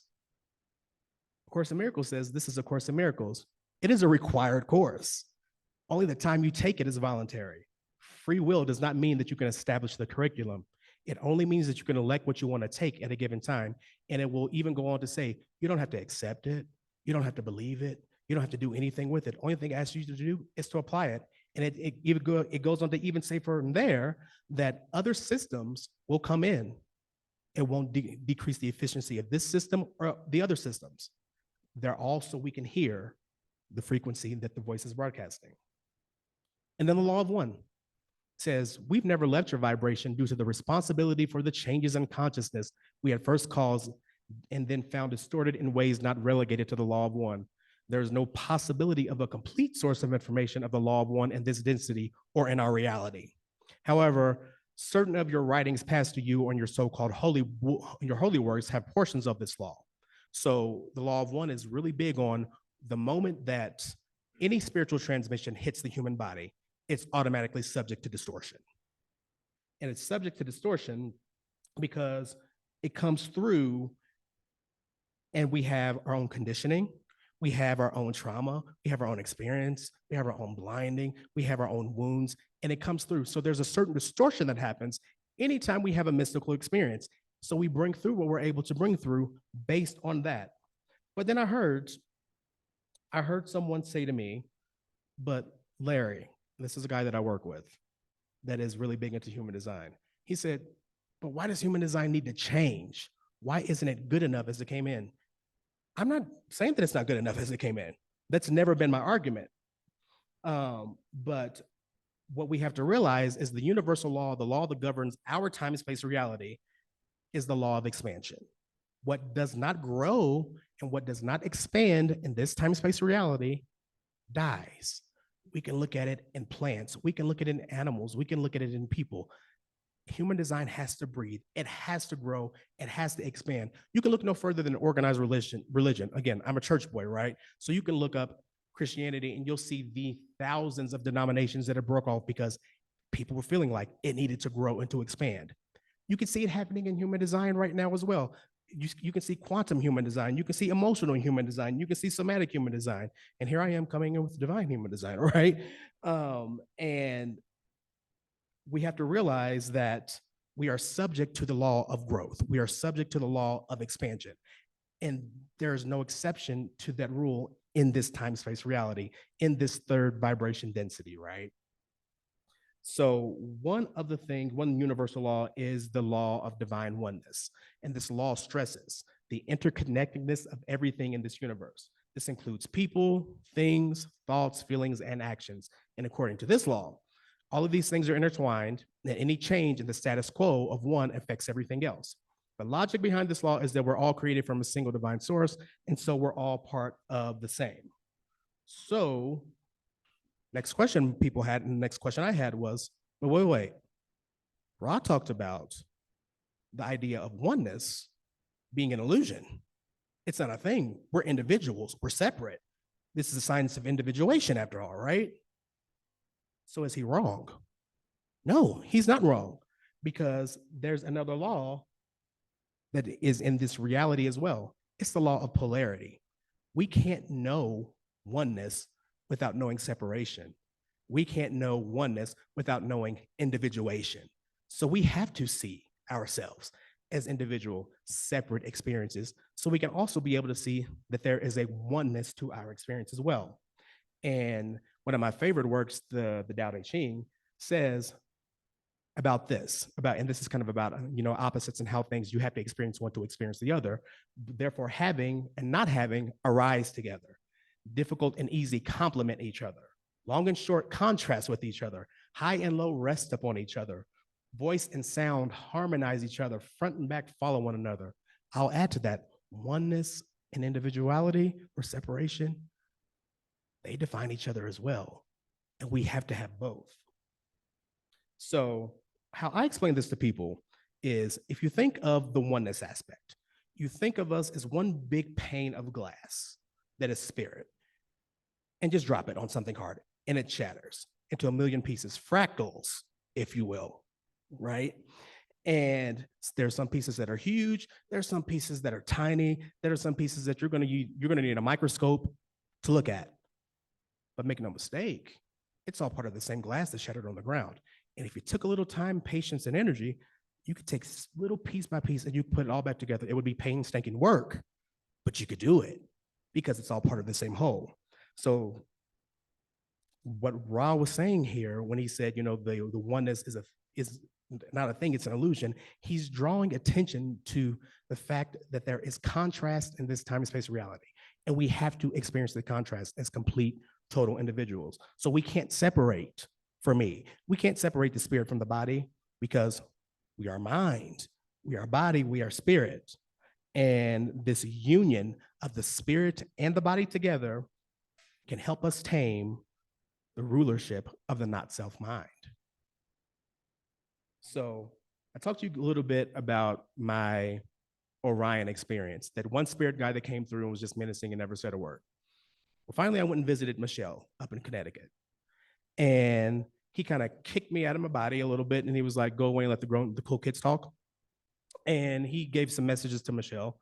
[SPEAKER 2] A Course in Miracles says this is A Course in Miracles. It is a required course. Only the time you take it is voluntary. Free will does not mean that you can establish the curriculum. It only means that you can elect what you want to take at a given time. And it will even go on to say, you don't have to accept it. You don't have to believe it. You don't have to do anything with it. Only thing it asks you to do is to apply it. And it goes on to even say from there that other systems will come in. It won't decrease the efficiency of this system or the other systems. They're all so we can hear the frequency that the voice is broadcasting. And then the Law of One. says, we've never left your vibration due to the responsibility for the changes in consciousness we had first caused and then found distorted in ways not relegated to the law of one. There is no possibility of a complete source of information of the law of one in this density or in our reality. However, certain of your writings passed to you on your so-called holy works have portions of this law. So the law of one is really big on the moment that any spiritual transmission hits the human body, it's automatically subject to distortion. And it's subject to distortion because it comes through and we have our own conditioning, we have our own trauma, we have our own experience, we have our own blinding, we have our own wounds, and it comes through. So there's a certain distortion that happens anytime we have a mystical experience. So we bring through what we're able to bring through based on that. But then I heard someone say to me, but Larry, this is a guy that I work with that is really big into human design. He said, but why does human design need to change? Why isn't it good enough as it came in? I'm not saying that it's not good enough as it came in. That's never been my argument. But what we have to realize is the universal law, the law that governs our time and space reality, is the law of expansion. What does not grow and what does not expand in this time space reality dies. We can look at it in plants, we can look at it in animals, we can look at it in people. Human design has to breathe, it has to grow, it has to expand. You can look no further than organized religion. Again, I'm a church boy, right? So you can look up Christianity and you'll see the thousands of denominations that have broke off because people were feeling like it needed to grow and to expand. You can see it happening in human design right now as well. You can see quantum human design, you can see emotional human design, you can see somatic human design. And here I am coming in with divine human design, right? And we have to realize that we are subject to the law of growth. We are subject to the law of expansion. And there is no exception to that rule in this time-space reality, in this third vibration density, right? So one universal law is the law of divine oneness. And this law stresses the interconnectedness of everything in this universe. This includes people, things, thoughts, feelings, and actions. And according to this law, all of these things are intertwined, and any change in the status quo of one affects everything else. The logic behind this law is that we're all created from a single divine source, and so we're all part of the same. So next question people had, and the next question I had was, well, wait. Ra talked about the idea of oneness being an illusion. It's not a thing. We're individuals. We're separate. This is a science of individuation after all, right? So is he wrong? No, he's not wrong, because there's another law that is in this reality as well. It's the law of polarity. We can't know oneness without knowing separation. We can't know oneness without knowing individuation. So we have to see ourselves as individual, separate experiences, so we can also be able to see that there is a oneness to our experience as well. And one of my favorite works, the Tao Te Ching, says about this, and this is kind of about, opposites and how things, you have to experience one to experience the other. Therefore, having and not having arise together. Difficult and easy complement each other. Long and short contrast with each other. High and low rest upon each other. Voice and sound harmonize each other. Front and back follow one another. I'll add to that, oneness and individuality or separation, they define each other as well. And we have to have both. So how I explain this to people is, if you think of the oneness aspect, you think of us as one big pane of glass that is spirit, and just drop it on something hard and it shatters into a million pieces, fractals, if you will, right? And there's some pieces that are huge, there's some pieces that are tiny, there are some pieces that you're gonna need a microscope to look at. But make no mistake, it's all part of the same glass that shattered on the ground. And if you took a little time, patience, and energy, you could take little piece by piece and you put it all back together. It would be painstaking work, but you could do it because it's all part of the same whole. So what Ra was saying here when he said, the oneness is not a thing, it's an illusion, he's drawing attention to the fact that there is contrast in this time and space reality. And we have to experience the contrast as complete, total individuals. So we can't separate for me. We can't separate the spirit from the body because we are mind, we are body, we are spirit. And this union of the spirit and the body together can help us tame the rulership of the not self mind. So I talked to you a little bit about my Orion experience, that one spirit guy that came through and was just menacing and never said a word. Well, finally, I went and visited Michelle up in Connecticut. And he kind of kicked me out of my body a little bit. And he was like, go away and let the cool kids talk. And he gave some messages to Michelle.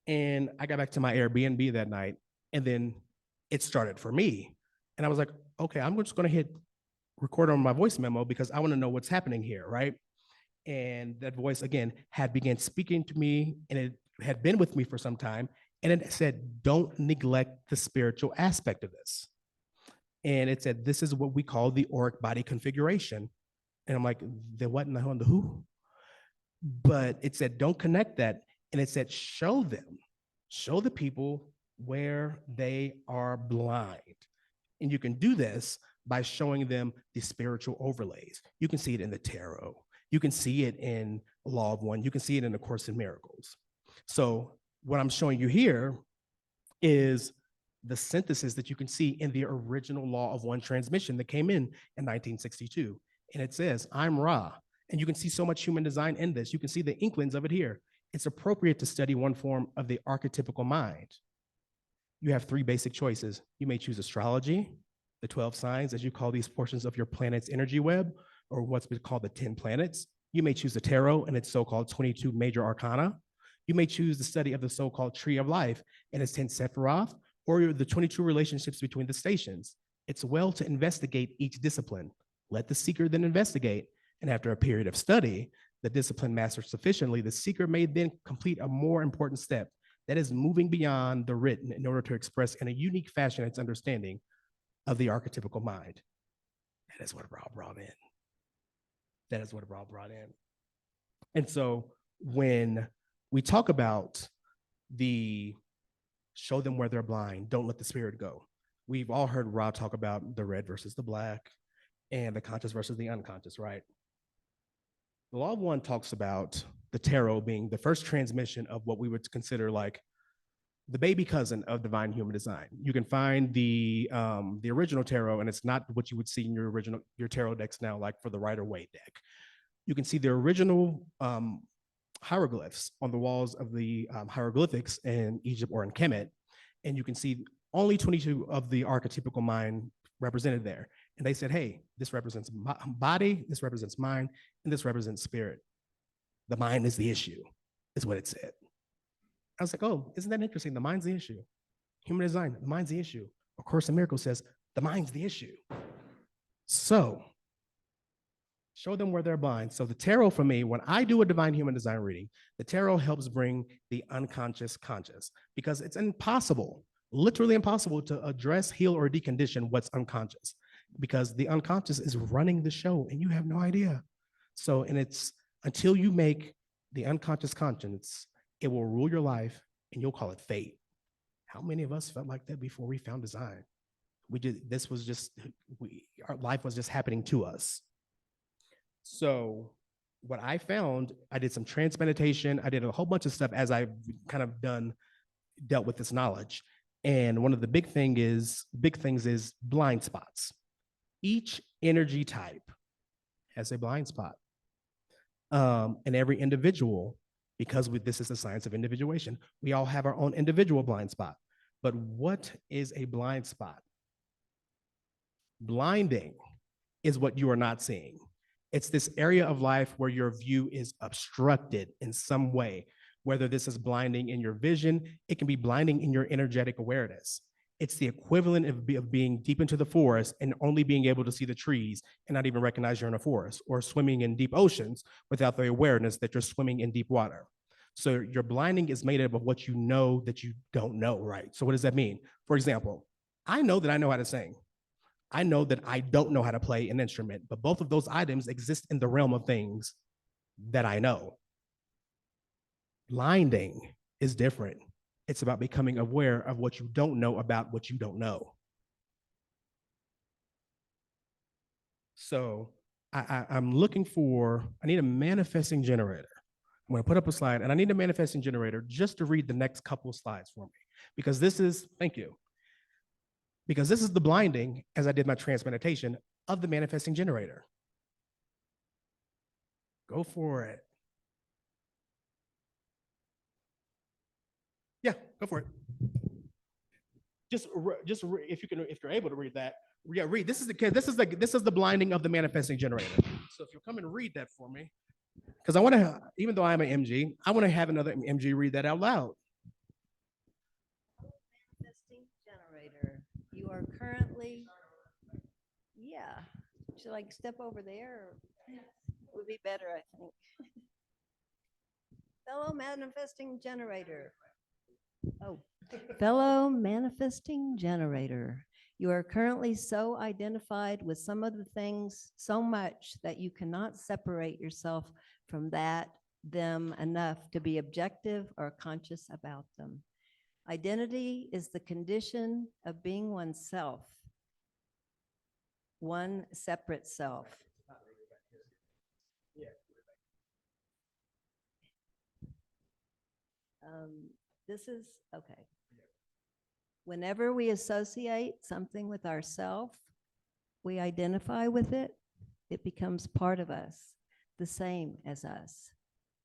[SPEAKER 2] And I got back to my Airbnb that night. And then it started for me. And I was like, okay, I'm just going to hit record on my voice memo because I want to know what's happening here, right? And that voice, again, had began speaking to me, and it had been with me for some time. And it said, don't neglect the spiritual aspect of this. And it said, this is what we call the auric body configuration. And I'm like, the what and the who and the who? But it said, don't connect that. And it said, show them, show the people where they are blind. And you can do this by showing them the spiritual overlays. You can see it in the tarot. You can see it in Law of One. You can see it in the Course in Miracles. So what I'm showing you here is the synthesis that you can see in the original Law of One transmission that came in 1962. And it says, I'm Ra. And you can see so much human design in this. You can see the inklings of it here. It's appropriate to study one form of the archetypical mind. You have three basic choices. You may choose astrology, the 12 signs, as you call these portions of your planet's energy web, or what's been called the 10 planets. You may choose the tarot and its so-called 22 major arcana. You may choose the study of the so-called tree of life and its 10 Sephiroth, or the 22 relationships between the stations. It's well to investigate each discipline. Let the seeker then investigate. And after a period of study, the discipline mastered sufficiently, the seeker may then complete a more important step, that is moving beyond the written in order to express in a unique fashion its understanding of the archetypical mind. That is what Rob brought in. That is what Rob brought in. And so when we talk about the show them where they're blind, don't let the spirit go. We've all heard Rob talk about the red versus the black and the conscious versus the unconscious, right? The Law of One talks about the tarot being the first transmission of what we would consider like the baby cousin of divine human design. You can find the original tarot, and it's not what you would see in your tarot decks now, like for the Rider-Waite deck. You can see the original hieroglyphs on the walls of the hieroglyphics in Egypt or in Kemet, and you can see only 22 of the archetypical mind represented there. And they said, hey, this represents body, this represents mind, and this represents spirit. The mind is the issue, is what it said. I was like, oh, isn't that interesting? The mind's the issue. Human design, the mind's the issue. A Course in Miracles says, the mind's the issue. So, show them where they're blind. So the tarot for me, when I do a divine human design reading, the tarot helps bring the unconscious conscious, because it's impossible, literally impossible to address, heal, or decondition what's unconscious, because the unconscious is running the show and you have no idea. So, and it's until you make the unconscious conscious, it will rule your life and you'll call it fate. How many of us felt like that before we found design? Our life was just happening to us. So what I found, I did some trance meditation. I did a whole bunch of stuff as I've kind of dealt with this knowledge. And one of the big things is blind spots. Each energy type has a blind spot. And every individual, because this is the science of individuation, we all have our own individual blind spot. But what is a blind spot? Blinding is what you are not seeing. It's this area of life where your view is obstructed in some way, whether this is blinding in your vision, it can be blinding in your energetic awareness. It's the equivalent of being deep into the forest and only being able to see the trees and not even recognize you're in a forest, or swimming in deep oceans without the awareness that you're swimming in deep water. So your blinding is made up of what you know that you don't know, right? So what does that mean? For example, I know that I know how to sing. I know that I don't know how to play an instrument, but both of those items exist in the realm of things that I know. Blinding is different. It's about becoming aware of what you don't know about what you don't know. So I'm looking for, I need a manifesting generator. I'm going to put up a slide, and I need a manifesting generator just to read the next couple of slides for me, because this is, thank you, because this is the blinding, as I did my transmeditation, of the manifesting generator. Go for it. Yeah, go for it. If you're able to read that, yeah, read. This is the blinding of the manifesting generator. So if you'll come and read that for me, because I want to, even though I'm an MG, I want to have another MG read that out loud.
[SPEAKER 3] Manifesting generator. You are currently, yeah. Should I step over there? Would be better, I think. Fellow manifesting generator. Oh, fellow manifesting generator. You are currently so identified with some of the things so much that you cannot separate yourself from them enough to be objective or conscious about them. Identity is the condition of being oneself, one separate self. This is, okay. Whenever we associate something with ourself, we identify with it, it becomes part of us, the same as us.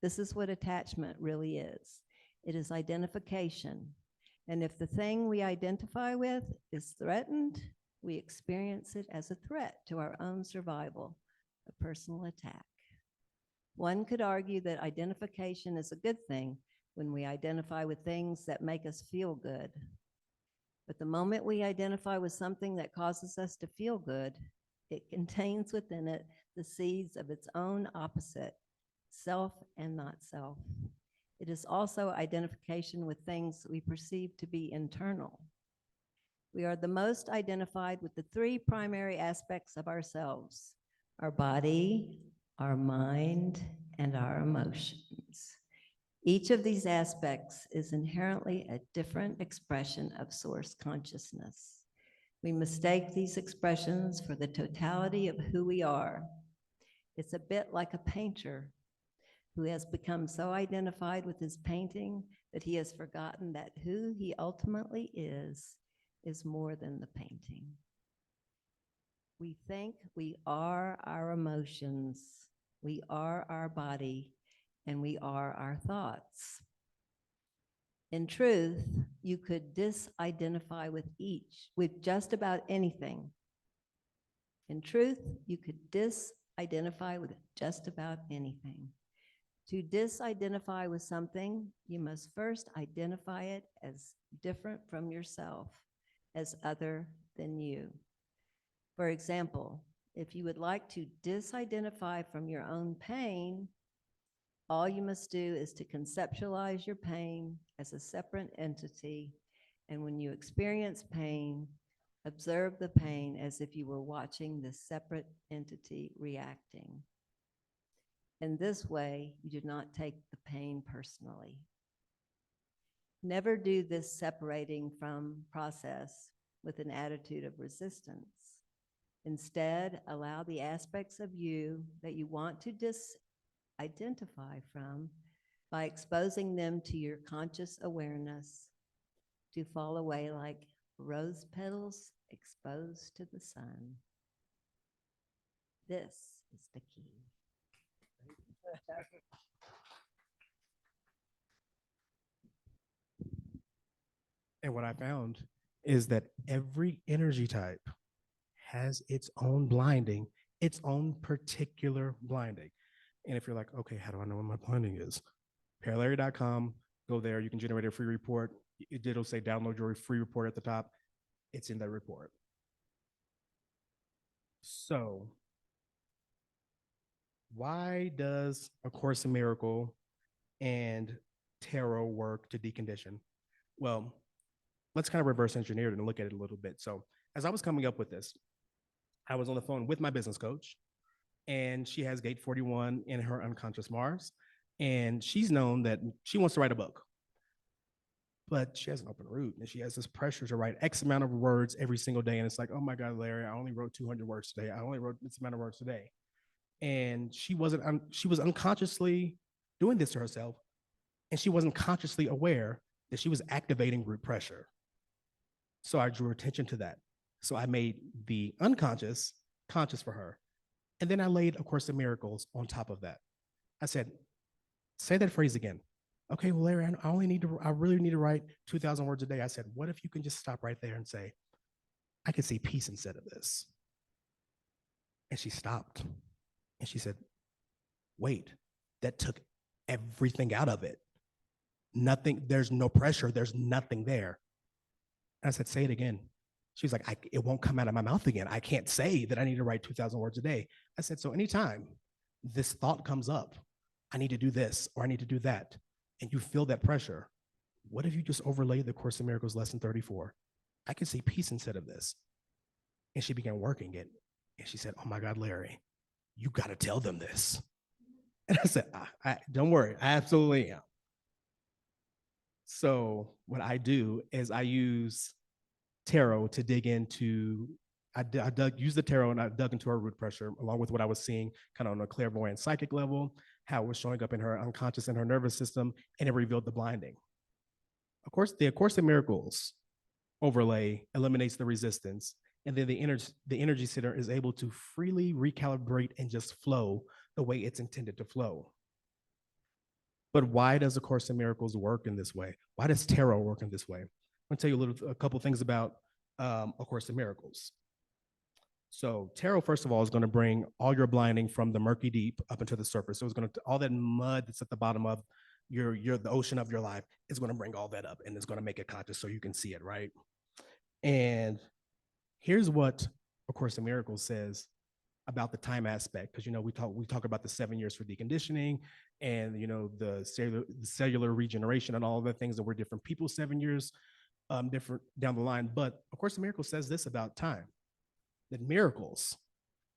[SPEAKER 3] This is what attachment really is. It is identification. And if the thing we identify with is threatened, we experience it as a threat to our own survival, a personal attack. One could argue that identification is a good thing when we identify with things that make us feel good. But the moment we identify with something that causes us to feel good, it contains within it the seeds of its own opposite, self and not self. It is also identification with things we perceive to be internal. We are the most identified with the three primary aspects of ourselves: our body, our mind, and our emotions. Each of these aspects is inherently a different expression of source consciousness. We mistake these expressions for the totality of who we are. It's a bit like a painter who has become so identified with his painting that he has forgotten that who he ultimately is more than the painting. We think we are our emotions, we are our body, and we are our thoughts. In truth, you could disidentify with just about anything. In truth, you could disidentify with just about anything. To disidentify with something, you must first identify it as different from yourself, as other than you. For example, if you would like to disidentify from your own pain, all you must do is to conceptualize your pain as a separate entity, and when you experience pain, observe the pain as if you were watching this separate entity reacting. In this way, you do not take the pain personally. Never do this separating from process with an attitude of resistance. Instead, allow the aspects of you that you want to identify from by exposing them to your conscious awareness to fall away like rose petals exposed to the sun. This is the key.
[SPEAKER 2] And what I found is that every energy type has its own blinding, its own particular blinding. And if you're like, okay, how do I know what my blinding is? Paralarry.com, go there, you can generate a free report. It'll say download your free report at the top. It's in that report. So why does A Course in Miracle and tarot work to decondition? Well, let's kind of reverse engineer it and look at it a little bit. So as I was coming up with this, I was on the phone with my business coach, and she has gate 41 in her unconscious Mars. And she's known that she wants to write a book. but she has an open root and she has this pressure to write X amount of words every single day. And it's like, oh my God, Larry, I only wrote 200 words today. I only wrote this amount of words today. And she was unconsciously doing this to herself. And she wasn't consciously aware that she was activating root pressure. So I drew attention to that. So I made the unconscious conscious for her. And then I laid A Course in Miracles on top of that. I said, say that phrase again. Okay, well, Larry, I really need to write 2,000 words a day. I said, what if you can just stop right there and say, I can see peace instead of this? And she stopped. And she said, wait, that took everything out of it. Nothing, there's no pressure, there's nothing there. And I said, say it again. She was like, it won't come out of my mouth again. I can't say that I need to write 2,000 words a day. I said, so anytime this thought comes up, I need to do this or I need to do that, and you feel that pressure, what if you just overlay the Course in Miracles lesson 34? I can see peace instead of this. And she began working it. And she said, oh my God, Larry, you got to tell them this. And I said, don't worry, I absolutely am. So what I do is I use tarot to dig into, used the tarot and I dug into her root pressure along with what I was seeing kind of on a clairvoyant psychic level, how it was showing up in her unconscious and her nervous system, and it revealed the blinding. Of course, the Course in Miracles overlay eliminates the resistance, and then the energy center is able to freely recalibrate and just flow the way it's intended to flow. But why does A Course in Miracles work in this way? Why does tarot work in this way? I'm gonna tell you a couple things about A Course in Miracles. So tarot, first of all, is going to bring all your blinding from the murky deep up into the surface. So it's going to, all that mud that's at the bottom of the ocean of your life is going to bring all that up, and it's going to make it conscious so you can see it, right? And here's what A Course in Miracles says about the time aspect, because we talk about the 7 years for deconditioning, and the cellular regeneration and all of the things that we're different people 7 years different down the line. But A Course in Miracles says this about time, that miracles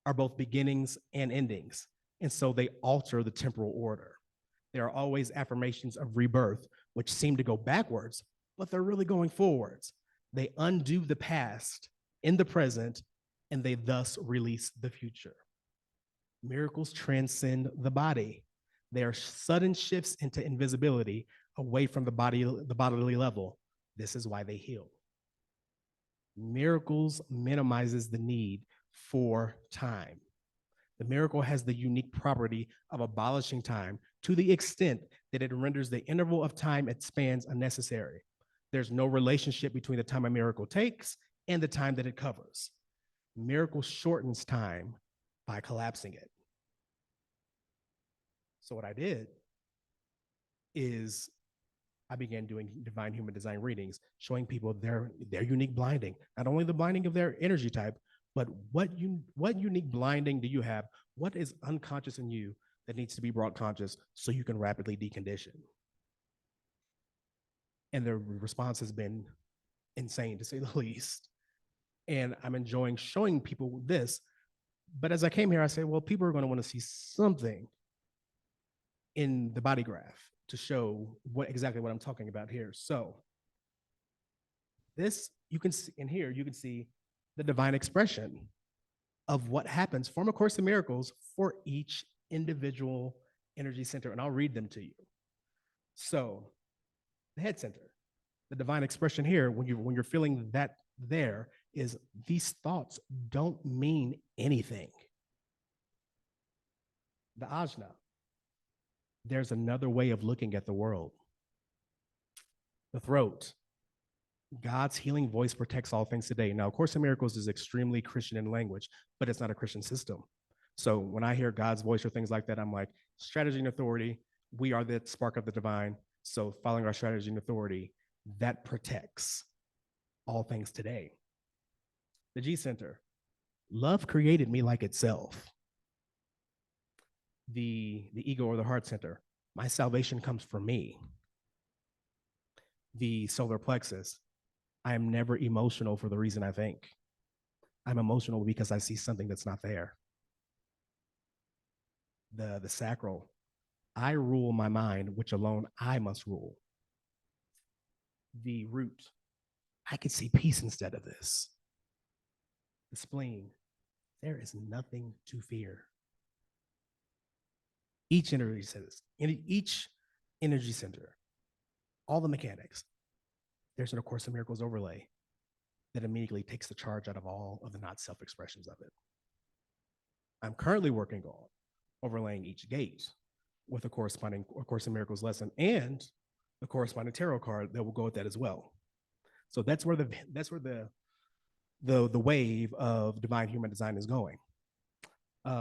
[SPEAKER 2] are both beginnings and endings, and so they alter the temporal order. There are always affirmations of rebirth, which seem to go backwards, but they're really going forwards. They undo the past in the present, and they thus release the future. Miracles transcend the body. They are sudden shifts into invisibility away from the bodily level. This is why they heal. Miracles minimizes the need for time. The miracle has the unique property of abolishing time to the extent that it renders the interval of time it spans unnecessary. There's no relationship between the time a miracle takes and the time that it covers. Miracle shortens time by collapsing it. So what I did is I began doing divine human design readings, showing people their unique blinding, not only the blinding of their energy type, but what unique blinding do you have? What is unconscious in you that needs to be brought conscious so you can rapidly decondition? And the response has been insane, to say the least. And I'm enjoying showing people this. But as I came here, I said, well, people are going to want to see something in the body graph to show exactly what I'm talking about here. So this, you can see in here, you can see the divine expression of what happens from A Course in Miracles for each individual energy center. And I'll read them to you. So the head center, the divine expression here, when you're feeling that there, is these thoughts don't mean anything. The ajna, there's another way of looking at the world. The throat, God's healing voice protects all things today. Now, A Course in Miracles is extremely Christian in language, but it's not a Christian system. So when I hear God's voice or things like that, I'm like, strategy and authority, we are the spark of the divine. So following our strategy and authority, that protects all things today. The G Center, love created me like itself. The ego or the heart center, my salvation comes from me. The solar plexus, I am never emotional for the reason I think. I'm emotional because I see something that's not there. The sacral, I rule my mind, which alone I must rule. the root, I could see peace instead of this. The spleen, there is nothing to fear. Each energy center, each energy center, all the mechanics, there's an A Course in Miracles overlay that immediately takes the charge out of all of the not self-expressions of it. I'm currently working on overlaying each gate with a corresponding A Course in Miracles lesson and the corresponding tarot card that will go with that as well. So that's where the wave of divine human design is going. It's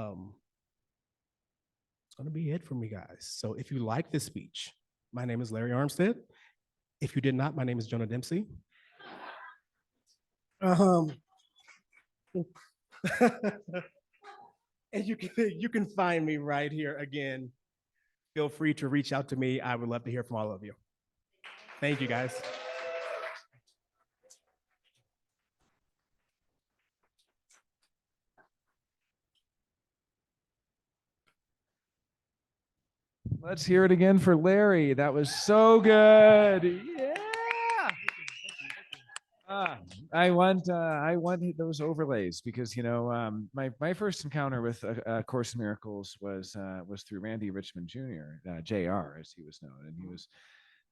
[SPEAKER 2] going to be it for me, guys. So if you like this speech, my name is Larry Armstead. If you did not, my name is Jonah Dempsey. And you can find me right here again. Feel free to reach out to me. I would love to hear from all of you. Thank you, guys.
[SPEAKER 1] Let's hear it again for Larry. That was so good. Yeah. I want those overlays because my first encounter with A Course in Miracles was through Randy Richmond Jr., JR as he was known, and he was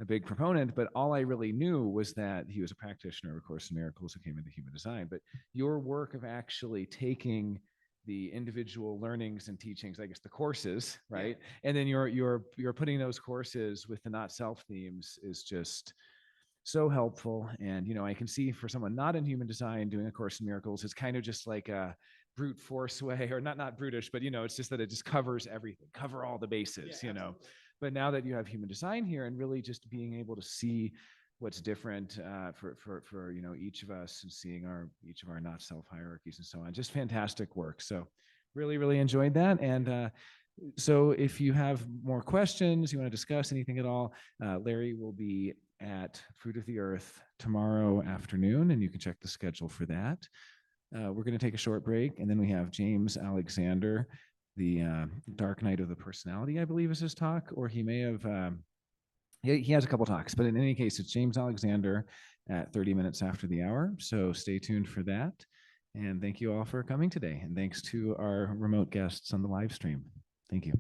[SPEAKER 1] a big proponent. But all I really knew was that he was a practitioner of A Course in Miracles who came into human design. But your work of actually taking the individual learnings and teachings, I guess the courses, right, and then you're putting those courses with the not self themes is just so helpful. And I can see for someone not in human design doing A Course in Miracles, it's kind of just like a brute force way, or not brutish, but it's just that it just covers everything, cover all the bases, But now that you have human design here and really just being able to see what's different for each of us and seeing each of our not self hierarchies and so on, just fantastic work. So really enjoyed that. And so if you have more questions, you want to discuss anything at all, Larry will be at Fruit of the Earth tomorrow afternoon, and you can check the schedule for that. We're going to take a short break, and then we have James Alexander, the Dark Night of the Personality, I believe is his talk, or he may have, he has a couple talks, but in any case, it's James Alexander at 30 minutes after the hour. So stay tuned for that. And thank you all for coming today. And thanks to our remote guests on the live stream. Thank you.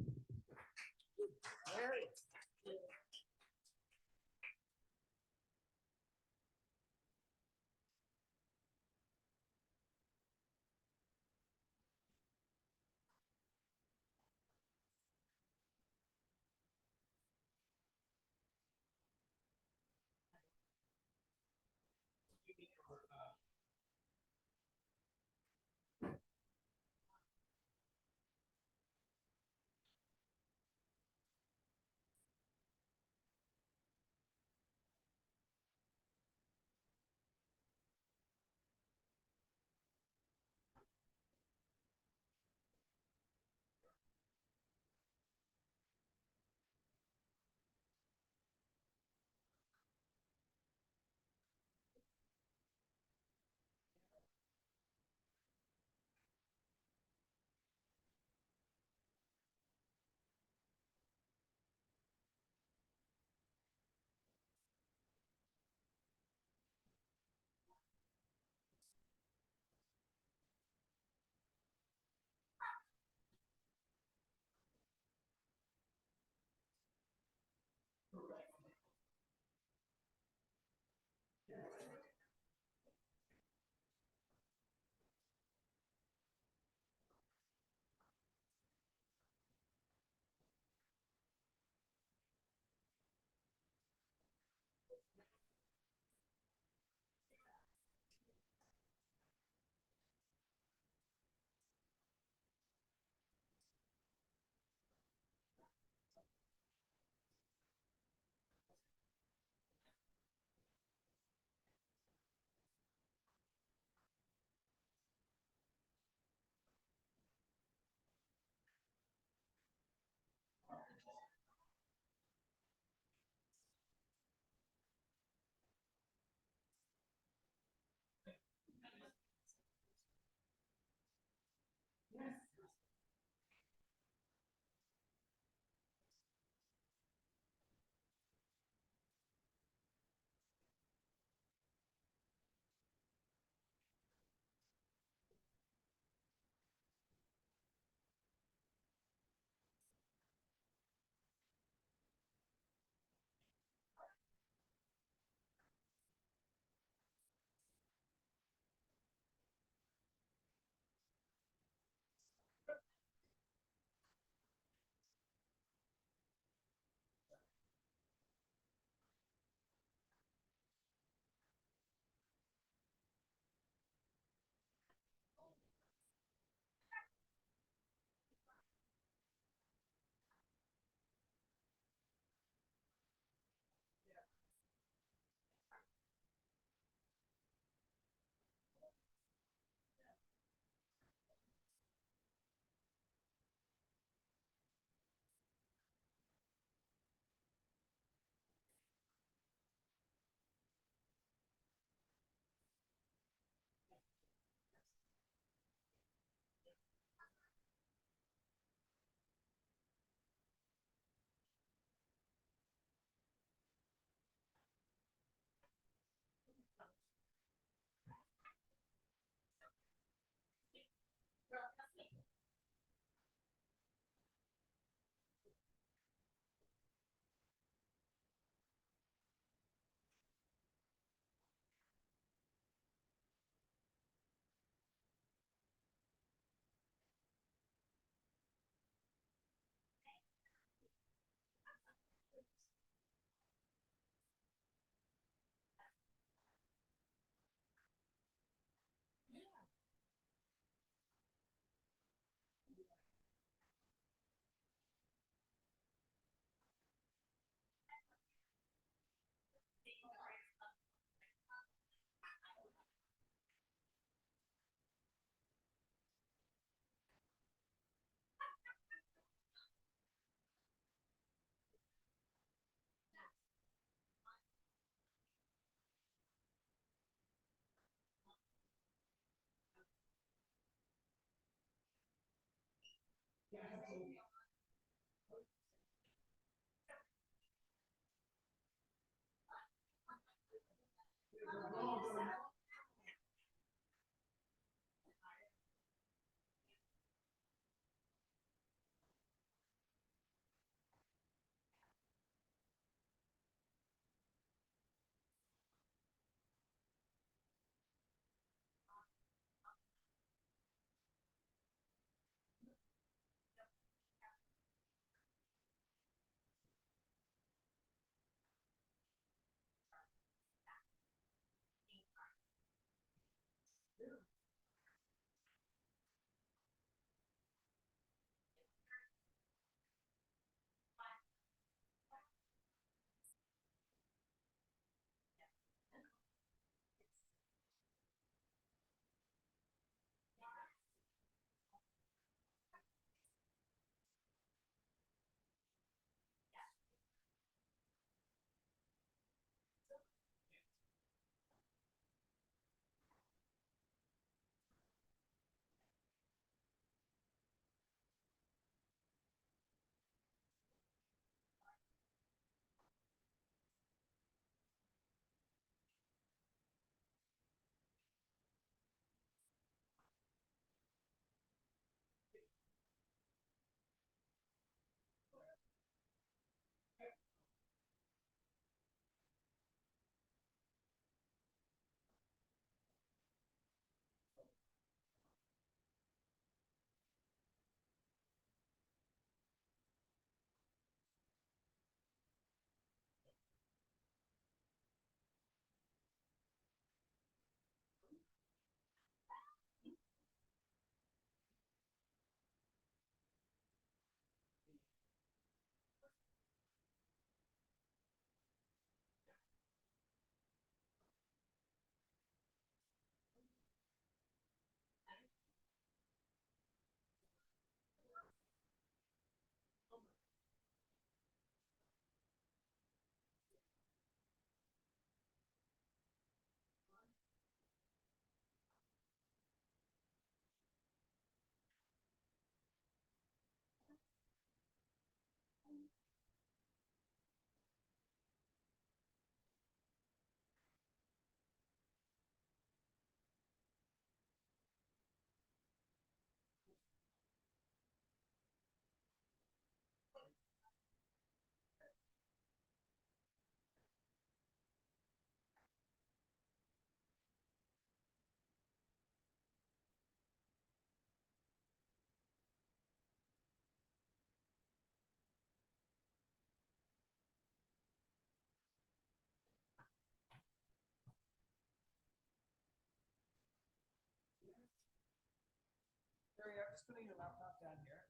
[SPEAKER 1] Sorry, I'm just putting your laptop down here.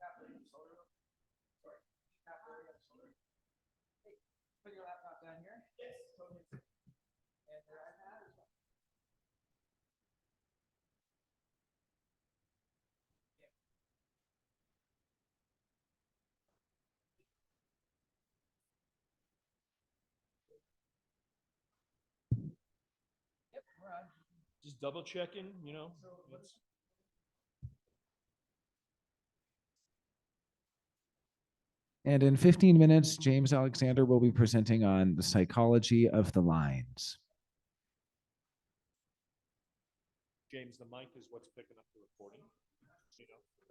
[SPEAKER 1] Tap it on your shoulder. Sorry, tap it on your shoulder. Hey, put your laptop down here. Yes. And your iPad as well. Yep, we're on.
[SPEAKER 4] Just double checking, it's,
[SPEAKER 1] And in 15 minutes, James Alexander will be presenting on the psychology of the lines.
[SPEAKER 4] James, the mic is what's picking up the recording.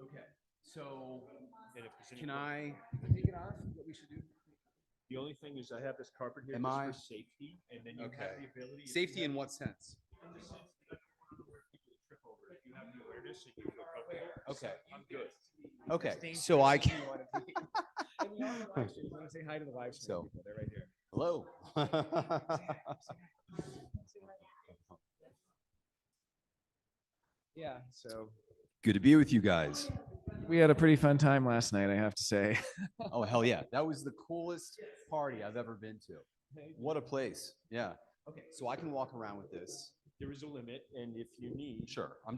[SPEAKER 5] Okay, so
[SPEAKER 4] And if there's any
[SPEAKER 5] can
[SPEAKER 4] que-
[SPEAKER 5] I,
[SPEAKER 1] Take it off, what we should do.
[SPEAKER 4] The only thing is I have this carpet here
[SPEAKER 5] Am
[SPEAKER 4] just
[SPEAKER 5] I-
[SPEAKER 4] for safety, and then you have
[SPEAKER 5] Okay.
[SPEAKER 4] the ability. if you
[SPEAKER 5] safety
[SPEAKER 4] have-
[SPEAKER 5] in what sense?
[SPEAKER 4] in the sense that I don't want to where people trip over. If you have the awareness and you feel comfortable,
[SPEAKER 5] Okay.
[SPEAKER 4] I'm good.
[SPEAKER 5] Okay, so I can,
[SPEAKER 1] And we are on the live stream. You want to say hi to the live stream
[SPEAKER 5] So-
[SPEAKER 1] people? They're right here.
[SPEAKER 5] hello.
[SPEAKER 1] Yeah, so
[SPEAKER 5] Good to be with you guys.
[SPEAKER 1] we had a pretty fun time last night, I have to say.
[SPEAKER 5] Oh, hell yeah. That was the coolest party I've ever been to. What a place. Yeah. Okay, so I can walk around with this.
[SPEAKER 4] There is a limit, and if you need.
[SPEAKER 5] Sure. I'm just